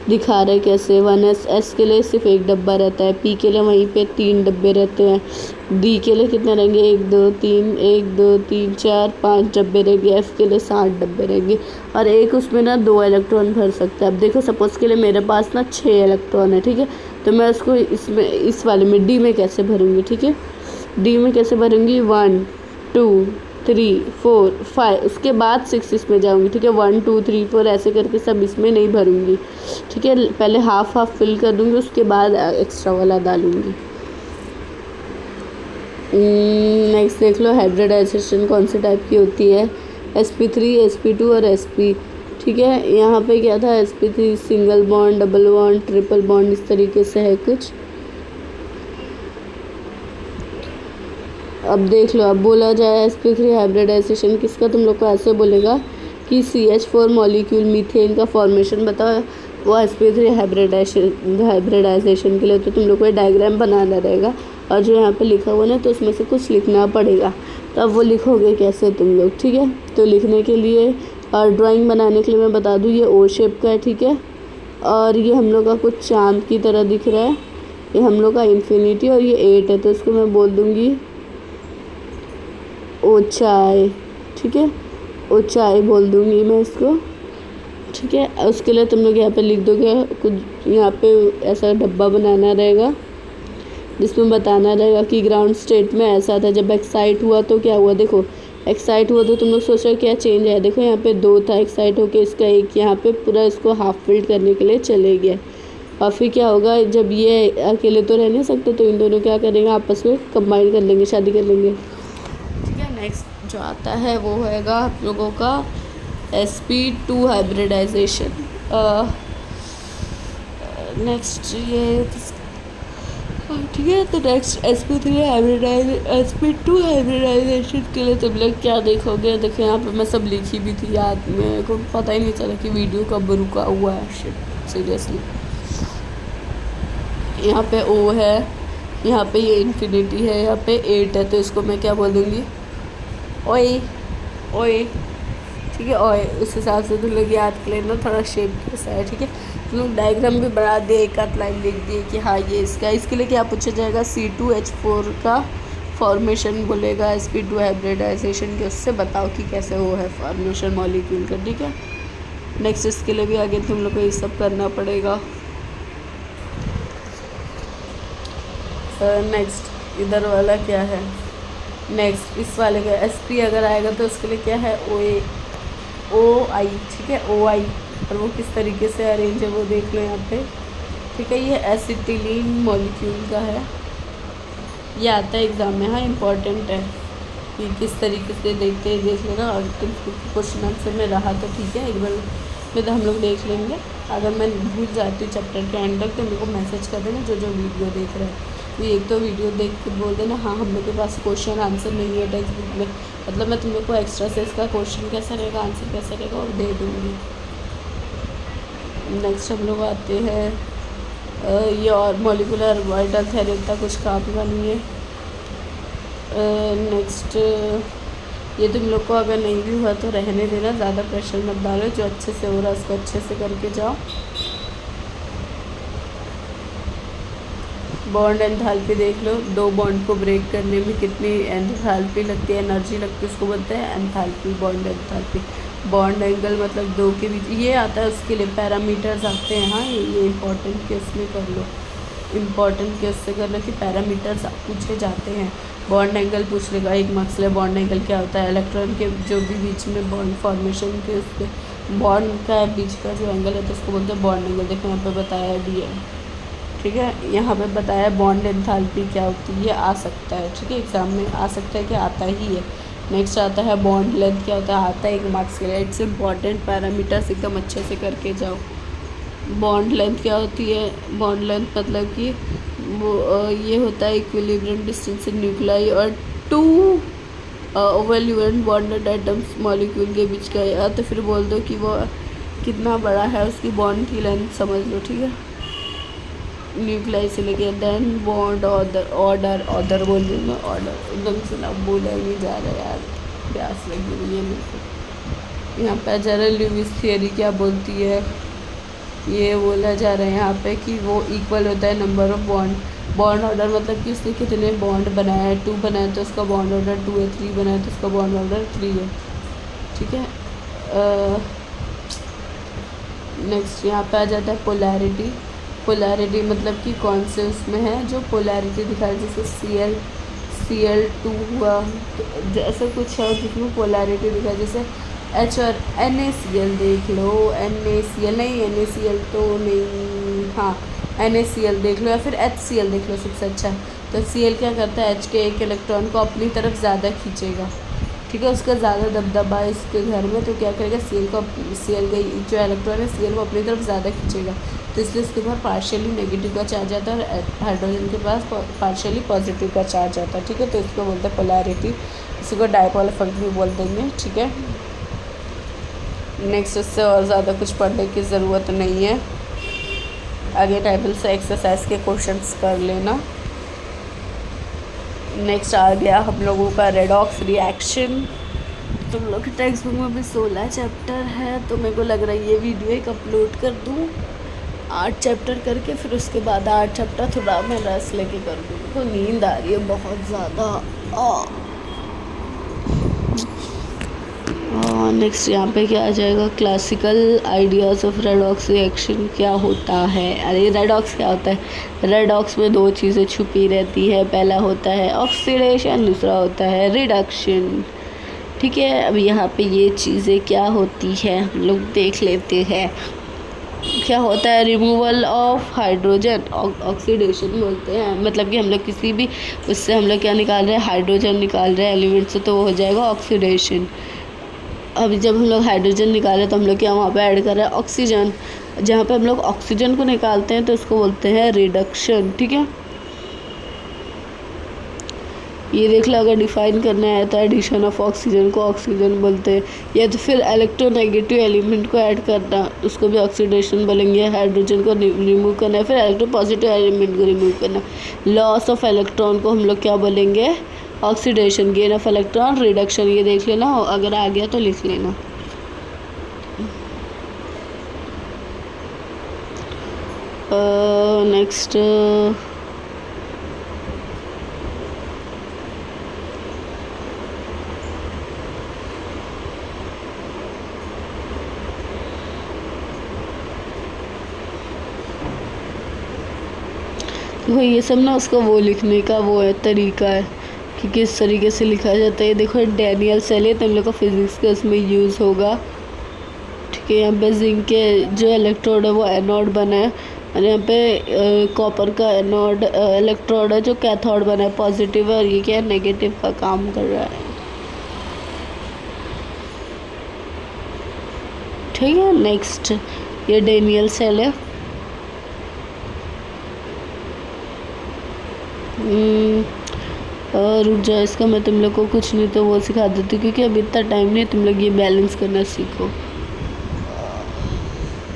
दिखा रहे कैसे। 1s के लिए सिर्फ एक डब्बा रहता है, P के लिए वहीं पे 3 डब्बे रहते हैं, D के लिए कितने रहेंगे, 1 2 3 4 5 डब्बे रहेंगे, F के लिए 7 डब्बे रहेंगे, और एक उसमें ना 2 इलेक्ट्रॉन भर सकता है। अब देखो सपोज़ के लिए मेरे पास ना 6 इलेक्ट्रॉन है, ठीक है। तो मैं उसको इसमें इस वाले में D में कैसे भरूँगी, ठीक है। D में कैसे भरूँगी, 1 2 3 4 5, उसके बाद 6 इसमें जाऊँगी, ठीक है। 1 2 3 4 ऐसे करके सब इसमें नहीं भरूँगी, ठीक है। पहले हाफ फिल कर दूँगी, उसके बाद एक्स्ट्रा वाला डालूँगी। नेक्स्ट देख लो हाइब्रिडाइजेशन कौन से टाइप की होती है, sp3 sp2 और sp, ठीक है। यहाँ पे क्या था, sp3 single bond, double bond, triple bond, इस तरीके से है कुछ। अब देख लो, अब बोला जाए sp3 हाइब्रिडाइजेशन किसका, तुम लोग को ऐसे बोलेगा कि CH4 मॉलिक्यूल मीथेन का फॉर्मेशन बताओ, वो sp3 हाइब्रिडाइजेशन के लिए। तो तुम लोग को डायग्राम बनाना रहेगा, और जो यहाँ पे लिखा हुआ ना तो उसमें से कुछ लिखना पड़ेगा, तो अब वो लिखोगे कैसे तुम लोग, ठीक है। तो लिखने के लिए और ड्राइंग बनाने के लिए मैं बता दूँ, ये O शेप का है, ठीक है। और ये हम लोग का कुछ चाँद की तरह दिख रहा है, ये हम लोग का इन्फिनिटी, और ये 8 है, तो इसको मैं बोल दूँगी ऊंचाई, ठीक है। ऊंचाई बोल दूँगी मैं इसको, ठीक है। उसके लिए तुम लोग यहाँ पे लिख दोगे कुछ, यहाँ पे ऐसा डब्बा बनाना रहेगा जिसमें बताना रहेगा कि ग्राउंड स्टेट में ऐसा था, जब एक्साइट हुआ तो क्या हुआ। देखो एक्साइट हुआ तो तुम लोग सोच रहे हो क्या चेंज है। देखो यहाँ पे 2 था एक्साइट होके, इसका 1 यहाँ पे पूरा इसको हाफ फिल्ड करने के लिए चले गया। और फिर क्या होगा, जब ये अकेले तो रह नहीं सकते तो इन दोनों क्या करेंगे, आपस में कंबाइन कर लेंगे, शादी कर लेंगे। ठीक है। नेक्स्ट जो आता है वो होएगा आप लोगों का sp2 हाइब्रिडाइजेशन। नेक्स्ट ये ठीक है। तो नेक्स्ट sp2 हाइब्रिडाइजेशन के लिए तुम लोग क्या देखोगे। देखो यहाँ पे मैं सब लिखी भी थी, याद मेरे को पता ही नहीं चला कि वीडियो कब रुका हुआ है। Shit seriously. यहाँ पे O है, यहाँ पे ये इन्फिनिटी है, यहाँ पे 8 है, तो इसको मैं क्या बोल दूँगी, ओए ओए। ठीक है। ओए उस हिसाब से तुम लोग याद कर लेना थोड़ा शेप कैसा है। ठीक है। तुम लोग डायग्राम भी बना दिए, एक आध लाइन लिख दिए कि हाँ ये इसका। इसके लिए क्या पूछा जाएगा, C2H4 का फॉर्मेशन बोलेगा sp2 हाइब्रिडाइजेशन के, उससे बताओ कि कैसे वो है फॉर्मेशन मॉलिक्यूल का। ठीक है। नेक्स्ट इसके लिए भी आगे तुम लोग को ये सब करना पड़ेगा। नेक्स्ट इधर वाला क्या है, नेक्स्ट इस वाले का sp अगर आएगा तो उसके लिए क्या है, OI। ठीक है। OI और वो किस तरीके से अरेंज है वो देख लो यहाँ पे। ठीक है। ये एसिटिलीन मॉलिक्यूल का है, ये आता है एग्ज़ाम में। हाँ इम्पॉर्टेंट है कि किस तरीके से देखते हैं, देख लेना। और क्वेश्चन आंसर में रहा तो ठीक है, एक बार में तो हम लोग देख लेंगे। अगर मैं भूल जाती हूँ चैप्टर के एंड तक तो मेरे को मैसेज कर देना जो वीडियो देख रहे हैं। एक तो वीडियो देख के बोल देना हाँ हम लोग के पास क्वेश्चन आंसर नहीं है टेक्स्ट बुक में, मतलब मैं तुम लोग को एक्स्ट्रा से इसका क्वेश्चन कैसा रहेगा, आंसर कैसा रहेगा और दे दूँगी। नेक्स्ट हम लोग आते हैं ये और मॉलिकुलर ऑर्बिटल थ्योरी का कुछ काम का नहीं है। नेक्स्ट ये तुम लोग को अगर नहीं भी हुआ तो रहने देना, ज़्यादा प्रेशर मत डालो, जो अच्छे से हो रहा है उसको अच्छे से करके जाओ। बॉन्ड एंथैल्पी देख लो, 2 बॉन्ड को ब्रेक करने में कितनी एंथैल्पी लगती है, एनर्जी लगती है, उसको बोलते हैं enthalpy, bond enthalpy. Bond angle मतलब 2 के बीच ये आता है, उसके लिए पैरामीटर्स आते हैं। हाँ ये इंपॉर्टेंट केस में कर लो, इम्पॉर्टेंट केस से कर लो कि पैरामीटर्स पूछे जाते हैं। बॉन्ड एंगल पूछ लेगा 1 मार्क्स ले। बॉन्ड एंगल क्या होता है, इलेक्ट्रॉन के जो भी बीच में बॉन्ड फॉर्मेशन के उसके बॉन्ड का बीच का जो एंगल है तो उसको बोलते हैं बॉन्ड एंगल। देखो यहाँ पे बताया भी है। ठीक है। यहाँ पे बताया बॉन्ड एंथैल्पी क्या होती है, ये आ सकता है। ठीक है। एग्जाम में आ सकता है कि आता ही है। नेक्स्ट आता है बॉन्ड लेंथ क्या होता है, आता है 1 मार्क्स के लिए। इट्स इम्पॉर्टेंट, पैरामीटर्स एकदम अच्छे से करके जाओ। बॉन्ड लेंथ क्या होती है, बॉन्ड लेंथ मतलब कि वो ये होता है इक्विलिब्रियम डिस्टेंस इन न्यूक्लियाई और 2 ओवरल्यूएंट बॉन्डेड एटम्स मॉलिक्यूल के बीच का। या तो फिर बोल दो कि वो कितना बड़ा है उसकी बॉन्ड की लेंथ समझ लो। ठीक है। न्यूक्लियाई से लेके देन बॉन्ड ऑर्डर बोल दूँगा, ऑर्डर एकदम से ना बोला ही नहीं जा रहा यार, प्यास लगी हुई है मेरे को। यहाँ पे जरा ल्यूइस थियरी क्या बोलती है, ये बोला जा रहा है यहाँ पे कि वो इक्वल होता है नंबर ऑफ बॉन्ड ऑर्डर मतलब कि उसने कितने बॉन्ड बनाया है, 2 बनाया तो उसका बॉन्ड ऑर्डर 2 है, 3 बनाया तो उसका बॉन्ड ऑर्डर 3 है। ठीक है। नेक्स्ट यहाँ पे आ जाता है पोलैरिटी। पोलैरिटी मतलब कि कौन से उसमें है जो पोलैरिटी दिखाए, जैसे Cl2 हुआ तो ऐसा कुछ है जिसमें पोलैरिटी दिखाए, जैसे H और NaCl देख लो, NaCl नहीं, NaCl तो नहीं, हाँ NaCl देख लो या फिर HCl देख लो सबसे अच्छा। तो Cl क्या करता है, H के एक इलेक्ट्रॉन को अपनी तरफ ज़्यादा खींचेगा। ठीक है। उसका ज़्यादा दबदबा है इसके घर में, तो क्या करेगा Cl का जो इलेक्ट्रॉन है Cl को अपनी तरफ ज़्यादा खींचेगा, तो इसलिए इसके पास पार्शियली नेगेटिव का चार्ज आता है और हाइड्रोजन के पास पार्शियली पॉजिटिव का चार्ज आता है। ठीक है। तो इसको बोलते हैं पोलैरिटी, इसी को डायपोल इफेक्ट भी बोल देंगे। ठीक है। नेक्स्ट इससे और ज़्यादा कुछ पढ़ने की ज़रूरत नहीं है, आगे टेबल से एक्सरसाइज के क्वेश्चंस कर लेना। नेक्स्ट आ गया हम लोगों का रेडॉक्स रिएक्शन। तुम लोग के टेक्स्ट बुक में भी 16 चैप्टर है, तो मेरे को लग रहा है ये वीडियो एक अपलोड कर दूँ 8 चैप्टर करके, फिर उसके बाद 8 चैप्टर थोड़ा मैं रेस्ट लेके कर दूँ। मेरे को नींद आ रही है बहुत ज़्यादा। नेक्स्ट यहाँ पे क्या आ जाएगा, classical ideas of redox reaction क्या होता है। अरे रेडॉक्स क्या होता है, रेडॉक्स में दो चीज़ें छुपी रहती है, पहला होता है ऑक्सीडेशन, दूसरा होता है रिडक्शन। ठीक है, अब यहाँ पे ये चीज़ें क्या होती है हम लोग देख लेते हैं। क्या होता है, रिमूवल ऑफ हाइड्रोजन, ऑक्सीडेशन बोलते हैं, मतलब कि हम लोग किसी भी उससे हम लोग क्या निकाल रहे हैं, हाइड्रोजन निकाल रहे हैं एलिमेंट से, तो वो हो जाएगा ऑक्सीडेशन। अभी जब हम लोग हाइड्रोजन निकालें तो हम लोग क्या वहाँ पे ऐड कर रहे हैं ऑक्सीजन, जहाँ पे हम लोग ऑक्सीजन को निकालते हैं तो उसको बोलते हैं रिडक्शन। ठीक है, ये देख लो, अगर डिफाइन करना है तो एडिशन ऑफ ऑक्सीजन को ऑक्सीजन बोलते हैं, या तो फिर इलेक्ट्रोनेगेटिव एलिमेंट को ऐड करना उसको भी ऑक्सीडेशन बोलेंगे, हाइड्रोजन को रिमूव करना है, फिर इलेक्ट्रो पॉजिटिव एलिमेंट को रिमूव करना, लॉस ऑफ इलेक्ट्रॉन को हम लोग क्या बोलेंगे, oxidation, gain of electron reduction. ये देख लेना, अगर आ गया तो लिख लेना। नेक्स्ट देखो, ये सब ना उसका वो लिखने का वो है तरीका है कि किस तरीके से लिखा जाता है। देखो डैनियल सेल है तो हम लोग का फिजिक्स का उसमें यूज़ होगा। ठीक है, यहाँ पे जिंक के जो इलेक्ट्रोड है वो एनोड बना है, और यहाँ पे कॉपर का एनोड इलेक्ट्रोड है जो कैथोड बना है पॉजिटिव, और ये क्या है नेगेटिव का काम कर रहा है। ठीक है, नेक्स्ट ये डैनियल सेल है। रुक जाओ, इसका मैं तुम लोग को कुछ नहीं तो वो सिखा देती हूँ, क्योंकि अभी इतना टाइम नहीं, तुम लोग ये बैलेंस करना सीखो।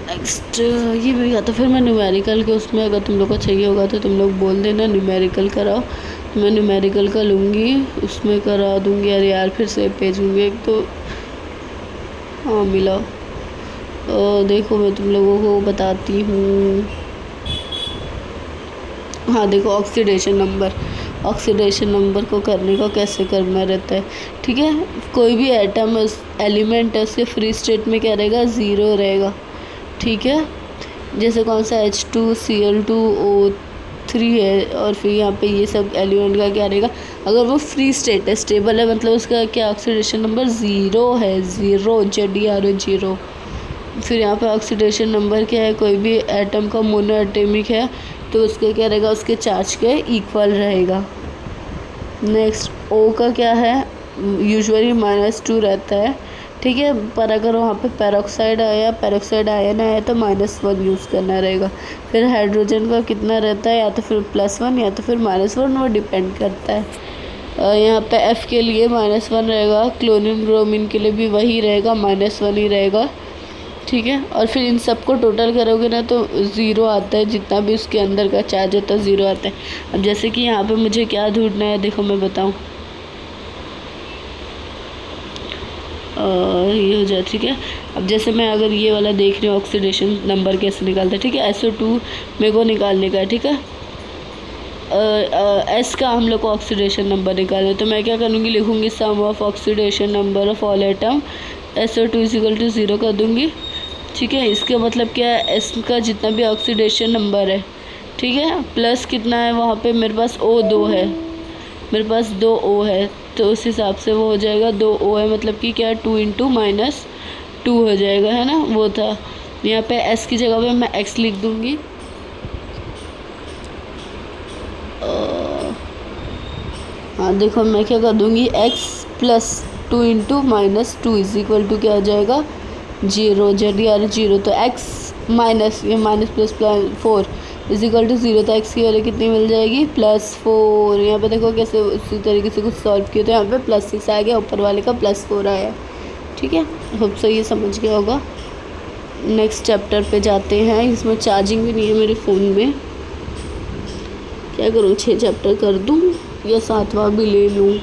नेक्स्ट ये भी आता, फिर मैं न्यूमेरिकल के उसमें अगर तुम लोग को चाहिए होगा तो तुम लोग बोल देना न्यूमेरिकल कराओ, तो मैं न्यूमेरिकल का लूँगी, उसमें करा दूँगी। अरे यार फिर से पेज लूँगी एक तो, हाँ मिला। देखो मैं तुम लोगों को बताती हूँ। हाँ देखो, ऑक्सीडेशन नंबर को करने को कैसे करना रहता है। ठीक है, कोई भी एटम एलिमेंट है उसके फ्री स्टेट में क्या रहेगा, ज़ीरो रहेगा। ठीक है, जैसे कौन सा H2Cl2O3 है, और फिर यहाँ पे ये सब एलिमेंट का क्या रहेगा, अगर वो फ्री स्टेट है, स्टेबल है, मतलब उसका क्या ऑक्सीडेशन नंबर ज़ीरो है, ज़ीरो ZERO। फिर यहाँ पे ऑक्सीडेशन नंबर क्या है, कोई भी एटम का मोनो एटॉमिक है तो उसका क्या रहेगा, उसके चार्ज के इक्वल रहेगा। नेक्स्ट O का क्या है, यूजुअली -2 रहता है। ठीक है, पर अगर वहाँ पे पेरोक्साइड आयन आया तो -1 यूज़ करना रहेगा। फिर हाइड्रोजन का कितना रहता है, या तो फिर +1 या तो फिर -1, वो डिपेंड करता है। यहाँ पे F के लिए -1 रहेगा, क्लोरीन ब्रोमीन के लिए भी वही रहेगा, -1 ही रहेगा। ठीक है, और फिर इन सबको टोटल करोगे ना तो ज़ीरो आता है, जितना भी उसके अंदर का चार्ज होता है ज़ीरो आता है। अब जैसे कि यहाँ पे मुझे क्या ढूंढना है, देखो मैं बताऊँ, ये हो जाए। ठीक है, अब जैसे मैं अगर ये वाला देख रही हूँ ऑक्सीडेशन नंबर कैसे निकालता है। ठीक है, SO2 मेरे को निकालने का है। ठीक है, S का हम लोग को ऑक्सीडेशन नंबर निकालना है, तो मैं क्या करूँगी, लिखूँगी sum of oxidation number of all atom SO2 = 0 कर दूँगी। ठीक है, इसका मतलब क्या है, एस का जितना भी ऑक्सीडेशन नंबर है, ठीक है, प्लस कितना है वहाँ पे मेरे पास O2 है, मेरे पास 2 O है, तो उस हिसाब से वो हो जाएगा 2 O है, मतलब कि क्या 2 × -2 हो जाएगा, है ना। वो था, यहाँ पे S की जगह पे मैं X लिख दूँगी। हाँ देखो, मैं क्या कर दूँगी, X + 2 × -2 = क्या हो जाएगा, 0 ZERO। तो X माइनस ये -+4 = 0, तो X की वैल्यू कितनी मिल जाएगी, +4। यहाँ पे देखो कैसे उसी तरीके से कुछ सॉल्व किया, तो यहाँ पे +6 आ गया, ऊपर वाले का +4 आया। ठीक है, होप सो ये समझ गया होगा। नेक्स्ट चैप्टर पे जाते हैं, इसमें चार्जिंग भी नहीं है मेरे फ़ोन में, क्या करूँ, 6 चैप्टर कर दूँ या 7वां भी ले लूँ।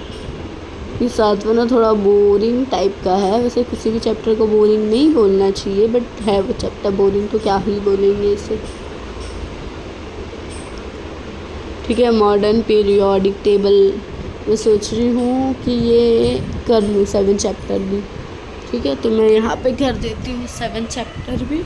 ये 7वां ना थोड़ा बोरिंग टाइप का है, वैसे किसी भी चैप्टर को बोरिंग नहीं बोलना चाहिए, बट है वो चैप्टर बोरिंग, तो क्या ही बोलेंगे इसे। ठीक है, मॉडर्न पीरियोडिक टेबल मैं सोच रही हूँ कि ये कर लूँ 7 चैप्टर भी। ठीक ठीक है। तो मैं यहाँ पे कर देती हूँ 7 चैप्टर भी।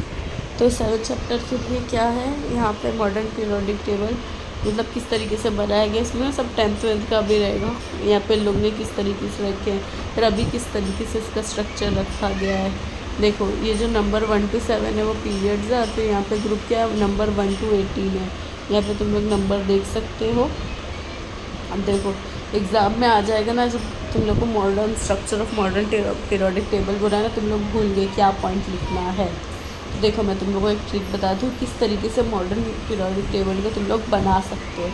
तो 7 चैप्टर के लिए क्या है, यहाँ पे मॉडर्न पीरियोडिक टेबल मतलब किस तरीके से बनाया गया, इसमें सब 10th-12th का भी रहेगा। यहाँ पे लोग ने किस तरीके से रखे हैं, फिर अभी किस तरीके से इसका स्ट्रक्चर रखा गया है। देखो ये जो नंबर 1 to 7 है वो पीरियड्स है, और फिर यहाँ पे ग्रुप क्या है, नंबर 1 to 18 है। यहाँ पे तुम लोग नंबर देख सकते हो। अब देखो एग्ज़ाम में आ जाएगा ना, जब तुम लोग को modern structure of modern periodic table बनाना, तुम लोग भूल गए क्या पॉइंट लिखना है। तो देखो मैं तुम लोगों को एक ट्रिक बता दूँ किस तरीके से मॉडर्न पीरियोडिक टेबल को तुम लोग बना सकते हो।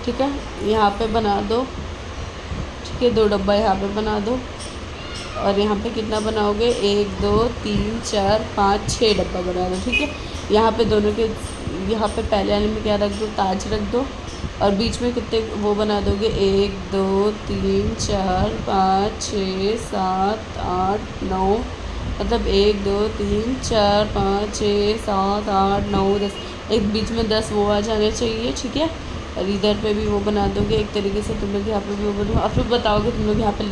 ठीक है, यहाँ पे बना दो। ठीक है, 2 डब्बा यहाँ पे बना दो, और यहाँ पे कितना बनाओगे, 1 2 3 4 5 6 डब्बा बना दो। ठीक है, यहाँ पे दोनों के यहाँ पे पहले वाले में क्या रख दो, ताज रख दो, और बीच में कितने वो बना दोगे, 1 2 3 4 5 6 7 8 9, मतलब 1 2 3 4 5 6 7 8 9 10, एक बीच में 10 वो आ जाने चाहिए। ठीक है, और इधर पे भी वो बना दोगे एक तरीके से, तुम लोग यहाँ पे भी वो बनो, और फिर बताओगे तुम लोग यहाँ पे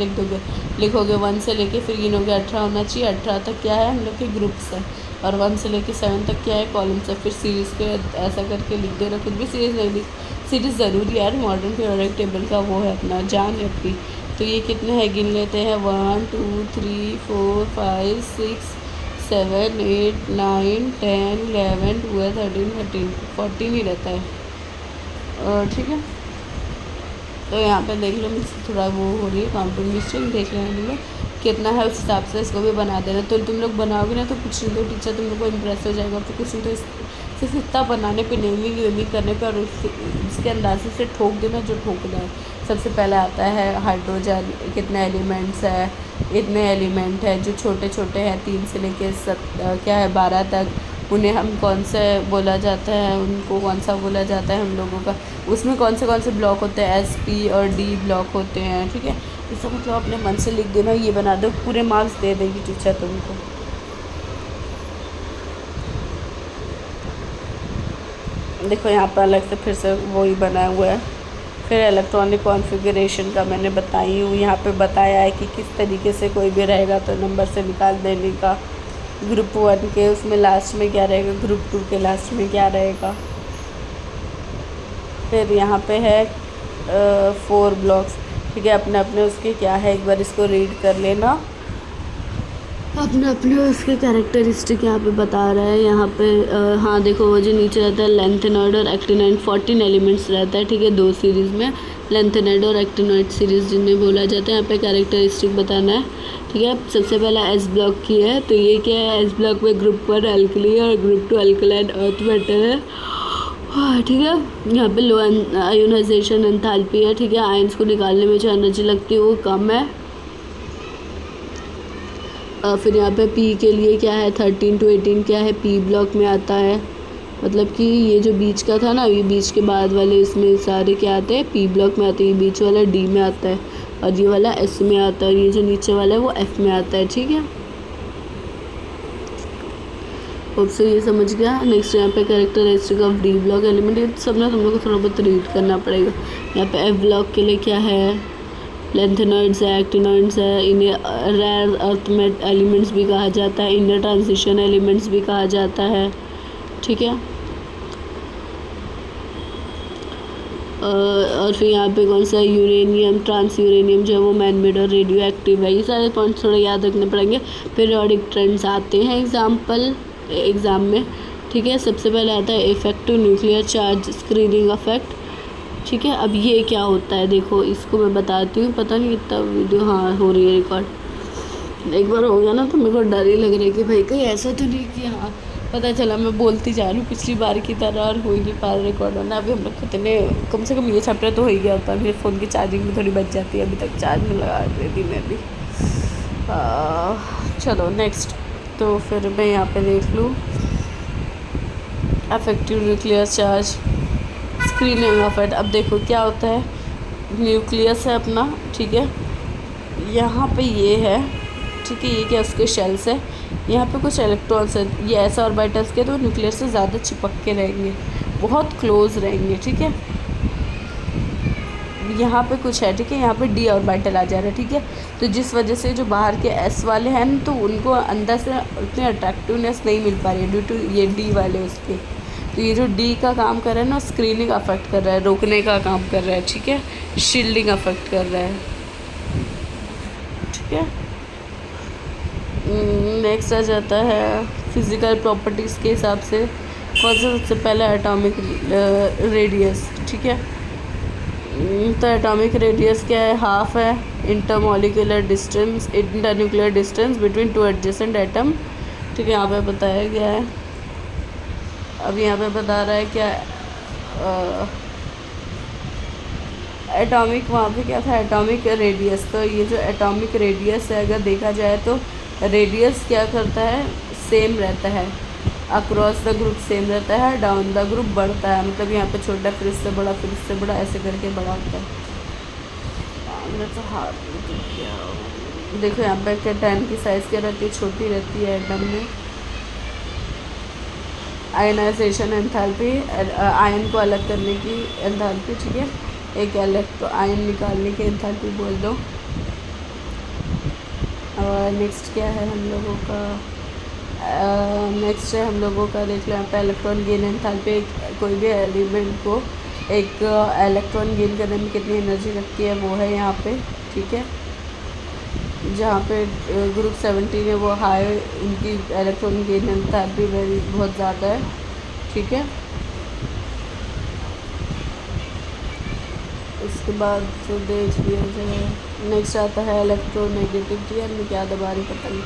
लिखोगे 1 से लेके फिर गिनोगे 18 होना चाहिए। 18 तक क्या है हम लोग के ग्रुप्स है, और 1 से लेके 7 तक क्या है, कॉलम्स है। फिर सीरीज़ के ऐसा करके लिख देना, कुछ भी सीरीज़ नहीं लिख, सीरीज़ ज़रूरी यार, मॉडर्न पीरियोडिक टेबल का वो है अपना जान है अपनी। तो ये कितने हैं गिन लेते हैं, 1 2 3 4 5 6 7 8 9 10 11 12 13 14 14 ही रहता है। ठीक है, तो यहाँ पे देख लो मुझसे थोड़ा वो हो रही है काउंटिंग मिस्टेक, देख लेना तुम लोग कितना है, उस हिसाब से इसको भी बना देना। तो तुम लोग बनाओगे ना तो कुछ नहीं, तो टीचर तुम लोग को इम्प्रेस हो जाएगा। तो कुछ नहीं, तो सिर्फ इतना बनाने पे, नेमिंग करने पे, और इसके अंदाजे से ठोक देना जो ठोकना है। सबसे पहले आता है हाइड्रोजन, कितने एलिमेंट्स है, इतने एलिमेंट है, जो छोटे छोटे हैं 3 से लेके क्या है 12 तक, उन्हें हम कौन से बोला जाता है, उनको कौन सा बोला जाता है हम लोगों का, उसमें कौन से ब्लॉक होते हैं, S P और D ब्लॉक होते हैं। ठीक है, इसका मतलब अपने मन से लिख देना, ये बना दो, पूरे मार्क्स दे देगी टीचर तुमको। देखो यहाँ पर अलग से फिर से वही बना हुआ है। फिर इलेक्ट्रॉनिक कॉन्फ़िगरेशन का मैंने बताई हूँ, यहाँ पे बताया है कि किस तरीके से कोई भी रहेगा तो नंबर से निकाल देने का। ग्रुप 1 के उसमें लास्ट में क्या रहेगा, ग्रुप 2 के लास्ट में क्या रहेगा। फिर यहाँ पे है 4 ब्लॉक्स। ठीक है, अपने अपने उसके क्या है, एक बार इसको रीड कर लेना। अपने अपने उसके कैरेक्टरिस्टिक यहाँ पे बता रहा है। यहाँ पे हाँ देखो, वो जो नीचे रहता है लेंथेनॉइड और एक्टिनॉइड, 14 एलिमेंट्स रहता है। ठीक है, 2 सीरीज़ में लेंथेनॉइड और एक्टिनॉइड सीरीज़ जिन्हें बोला जाता है। यहाँ पे कैरेक्टरिस्टिक बताना है। ठीक है, सबसे पहला एस ब्लॉक की है, तो ये क्या है, एस ब्लॉक में ग्रुप 1 अल्कली और ग्रुप 2 अल्कलाइन अर्थ मेटल है। ठीक है, यहाँ पे लो आयोनाइजेशन एंथैल्पी है। ठीक है, आयंस को निकालने में जो एनर्जी लगती है वो कम है। फिर यहाँ पे पी के लिए क्या है, 13 to 18 क्या है, पी ब्लॉक में आता है। मतलब कि ये जो बीच का था ना, ये बीच के बाद वाले इसमें सारे क्या आते हैं, पी ब्लॉक में आते हैं। ये बीच वाला डी में आता है, और ये वाला एस में आता है, और ये जो नीचे वाला है वो एफ में आता है। ठीक है, अब से ये समझ गया। नेक्स्ट यहाँ पे characteristic of D block element, ये सब ना तुम लोग को थोड़ा बहुत रीड करना पड़ेगा। यहाँ पे एफ ब्लॉक के लिए क्या है, लेंथेनॉइड्स है, एक्टिनॉइड्स है, इन्हें रेयर अर्थ में एलिमेंट्स भी कहा जाता है, इनर ट्रांजिशन एलिमेंट्स भी कहा जाता है। ठीक है, और फिर यहाँ पे कौन सा यूरेनियम, ट्रांस यूरेनियम जो है वो मैन मेड और रेडियो एक्टिव है। ये सारे पॉइंट्स थोड़े याद रखने पड़ेंगे। पीरियोडिक ट्रेंड्स आते हैं एग्ज़ाम में। ठीक है, सबसे पहले आता है effective nuclear charge screening effect. ठीक है, अब ये क्या होता है, देखो इसको मैं बताती हूँ। पता नहीं कितना वीडियो हाँ हो रही है रिकॉर्ड, एक बार हो गया ना तो मेरे को डर ही लग रहा है कि भाई कहीं ऐसा तो नहीं कि हाँ पता चला मैं बोलती जा रही हूँ पिछली बार की तरह और हो ही नहीं पा रहा रिकॉर्ड होना। अभी हम लोग कितने कम से कम ये चैप्टर तो हो ही गया होता है। मेरे फ़ोन की चार्जिंग भी थोड़ी बच जाती है, अभी तक चार्ज में लगा रही थी मैं भी। चलो नेक्स्ट, तो फिर मैं यहाँ पे देख लूँ affective nuclear charge screening effect. अब देखो क्या होता है, न्यूक्लियस है अपना। ठीक है, यहाँ पे ये है। ठीक है, ये क्या उसके शेल्स है, यहाँ पे कुछ इलेक्ट्रॉन्स हैं, ये ऐसा ऑर्बिटल्स के, तो न्यूक्लियस से ज़्यादा चिपक के रहेंगे, बहुत क्लोज रहेंगे। ठीक है, यहाँ पे कुछ है, ठीक है, यहाँ पे डी ऑर्बिटल आ जा रहा है, ठीक है। तो जिस वजह से जो बाहर के एस वाले हैं ना, तो उनको अंदर से उतनी अट्रैक्टिवनेस नहीं मिल पा रही है ड्यू टू ये डी वाले उसके। तो ये जो डी का काम कर रहा है ना, स्क्रीनिंग अफेक्ट कर रहा है, रोकने का काम कर रहा है, ठीक है, शील्डिंग अफेक्ट कर रहा है, ठीक है। नेक्स्ट आ जाता है फिज़िकल प्रॉपर्टीज़ के हिसाब से कौन सा सबसे पहला एटॉमिक रेडियस, ठीक है। तो एटॉमिक रेडियस क्या है, हाफ है intermolecular distance, internuclear distance between two adjacent atom, ठीक है। यहाँ पे बताया गया है, अब यहाँ पे बता रहा है क्या एटॉमिक, वहाँ पे क्या था एटॉमिक रेडियस। तो ये जो एटॉमिक रेडियस है अगर देखा जाए तो रेडियस क्या करता है, सेम रहता है, अक्रॉस द ग्रुप सेम रहता है, डाउन द ग्रुप बढ़ता है, मतलब यहाँ पे छोटा फिर इससे बड़ा, फिर इससे बड़ा, ऐसे करके बड़ा होता है। तो हाथ क्या देखो यहाँ पे क्या 10 की साइज़ क्या रहती है, छोटी रहती है एटम में। आयनाइजेशन एंथैल्पी, आयन को अलग करने की एंथैल्पी, ठीक है, एक आयन निकालने की एंथैल्पी बोल दो। और नेक्स्ट क्या है हम लोगों का, नेक्स्ट है हम लोगों का देख लो यहाँ पे इलेक्ट्रॉन गेन एंथैल्पी। कोई भी एलिमेंट को एक इलेक्ट्रॉन गेन करने में कितनी एनर्जी लगती है वो है यहाँ पे, ठीक है। जहाँ पे ग्रुप 17 है वो हाई, उनकी इलेक्ट्रॉन गेन एंथैल्पी बहुत ज़्यादा है, ठीक है। इसके बाद जो देख लिया जाए, नेक्स्ट आता है इलेक्ट्रोनेगेटिविटी, यार मैं क्या दबा रही पता नहीं।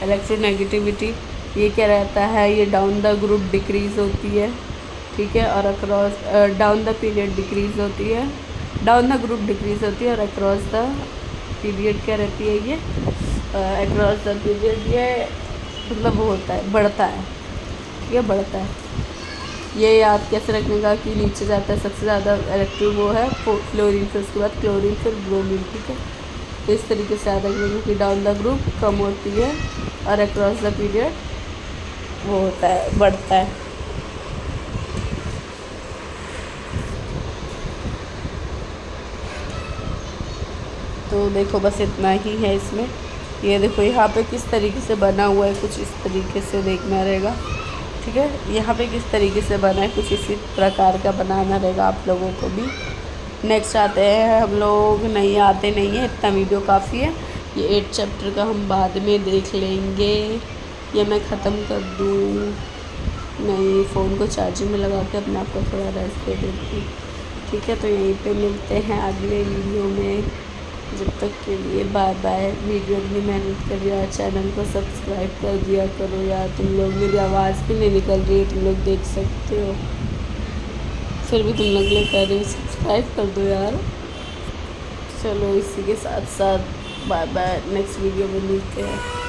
इलेक्ट्रोनेगेटिविटी ये क्या रहता है, ये डाउन द ग्रुप डिक्रीज़ होती है, ठीक है, और across down the period decrease होती है, डाउन द ग्रुप डिक्रीज़ होती है, और अक्रॉस द पीरियड क्या रहती है ये, अक्रॉस द पीरियड ये मतलब वो होता है, बढ़ता है, ये बढ़ता है। ये याद कैसे रखने का कि नीचे जाता है सबसे ज़्यादा इलेक्ट्रिक वो है फ्लोरीन, फिर उसके बाद क्लोरीन, फिर ब्रोमीन, ठीक है। तो इस तरीके से याद रखने कि डाउन द ग्रुप कम होती है और अक्रॉस द पीरियड वो होता है, बढ़ता है। तो देखो बस इतना ही है इसमें। ये देखो यहाँ पे किस तरीके से बना हुआ है, कुछ इस तरीके से देखना रहेगा, ठीक है। यहाँ पे किस तरीके से बना है, कुछ इसी प्रकार का बनाना रहेगा आप लोगों को भी। नेक्स्ट आते हैं हम लोग, नहीं आते नहीं है, इतना वीडियो काफ़ी है। ये 8 चैप्टर का हम बाद में देख लेंगे, या मैं ख़त्म कर दूँ, नहीं फ़ोन को चार्जिंग में लगा के अपने आप को थोड़ा रेस्ट दे देती, ठीक है। तो यहीं पे मिलते हैं अगले वीडियो में, जब तक के लिए बाय बाय। वीडियो इतनी मेहनत कर रही है, चैनल को सब्सक्राइब कर दिया करो यार, तुम लोग, मेरी आवाज़ भी नहीं निकल रही है, तुम लोग देख सकते हो, फिर भी तुम लोग ले कर रहे हो, सब्सक्राइब कर दो यार। चलो इसी के साथ साथ बाय बाय, नेक्स्ट वीडियो में मिलते हैं।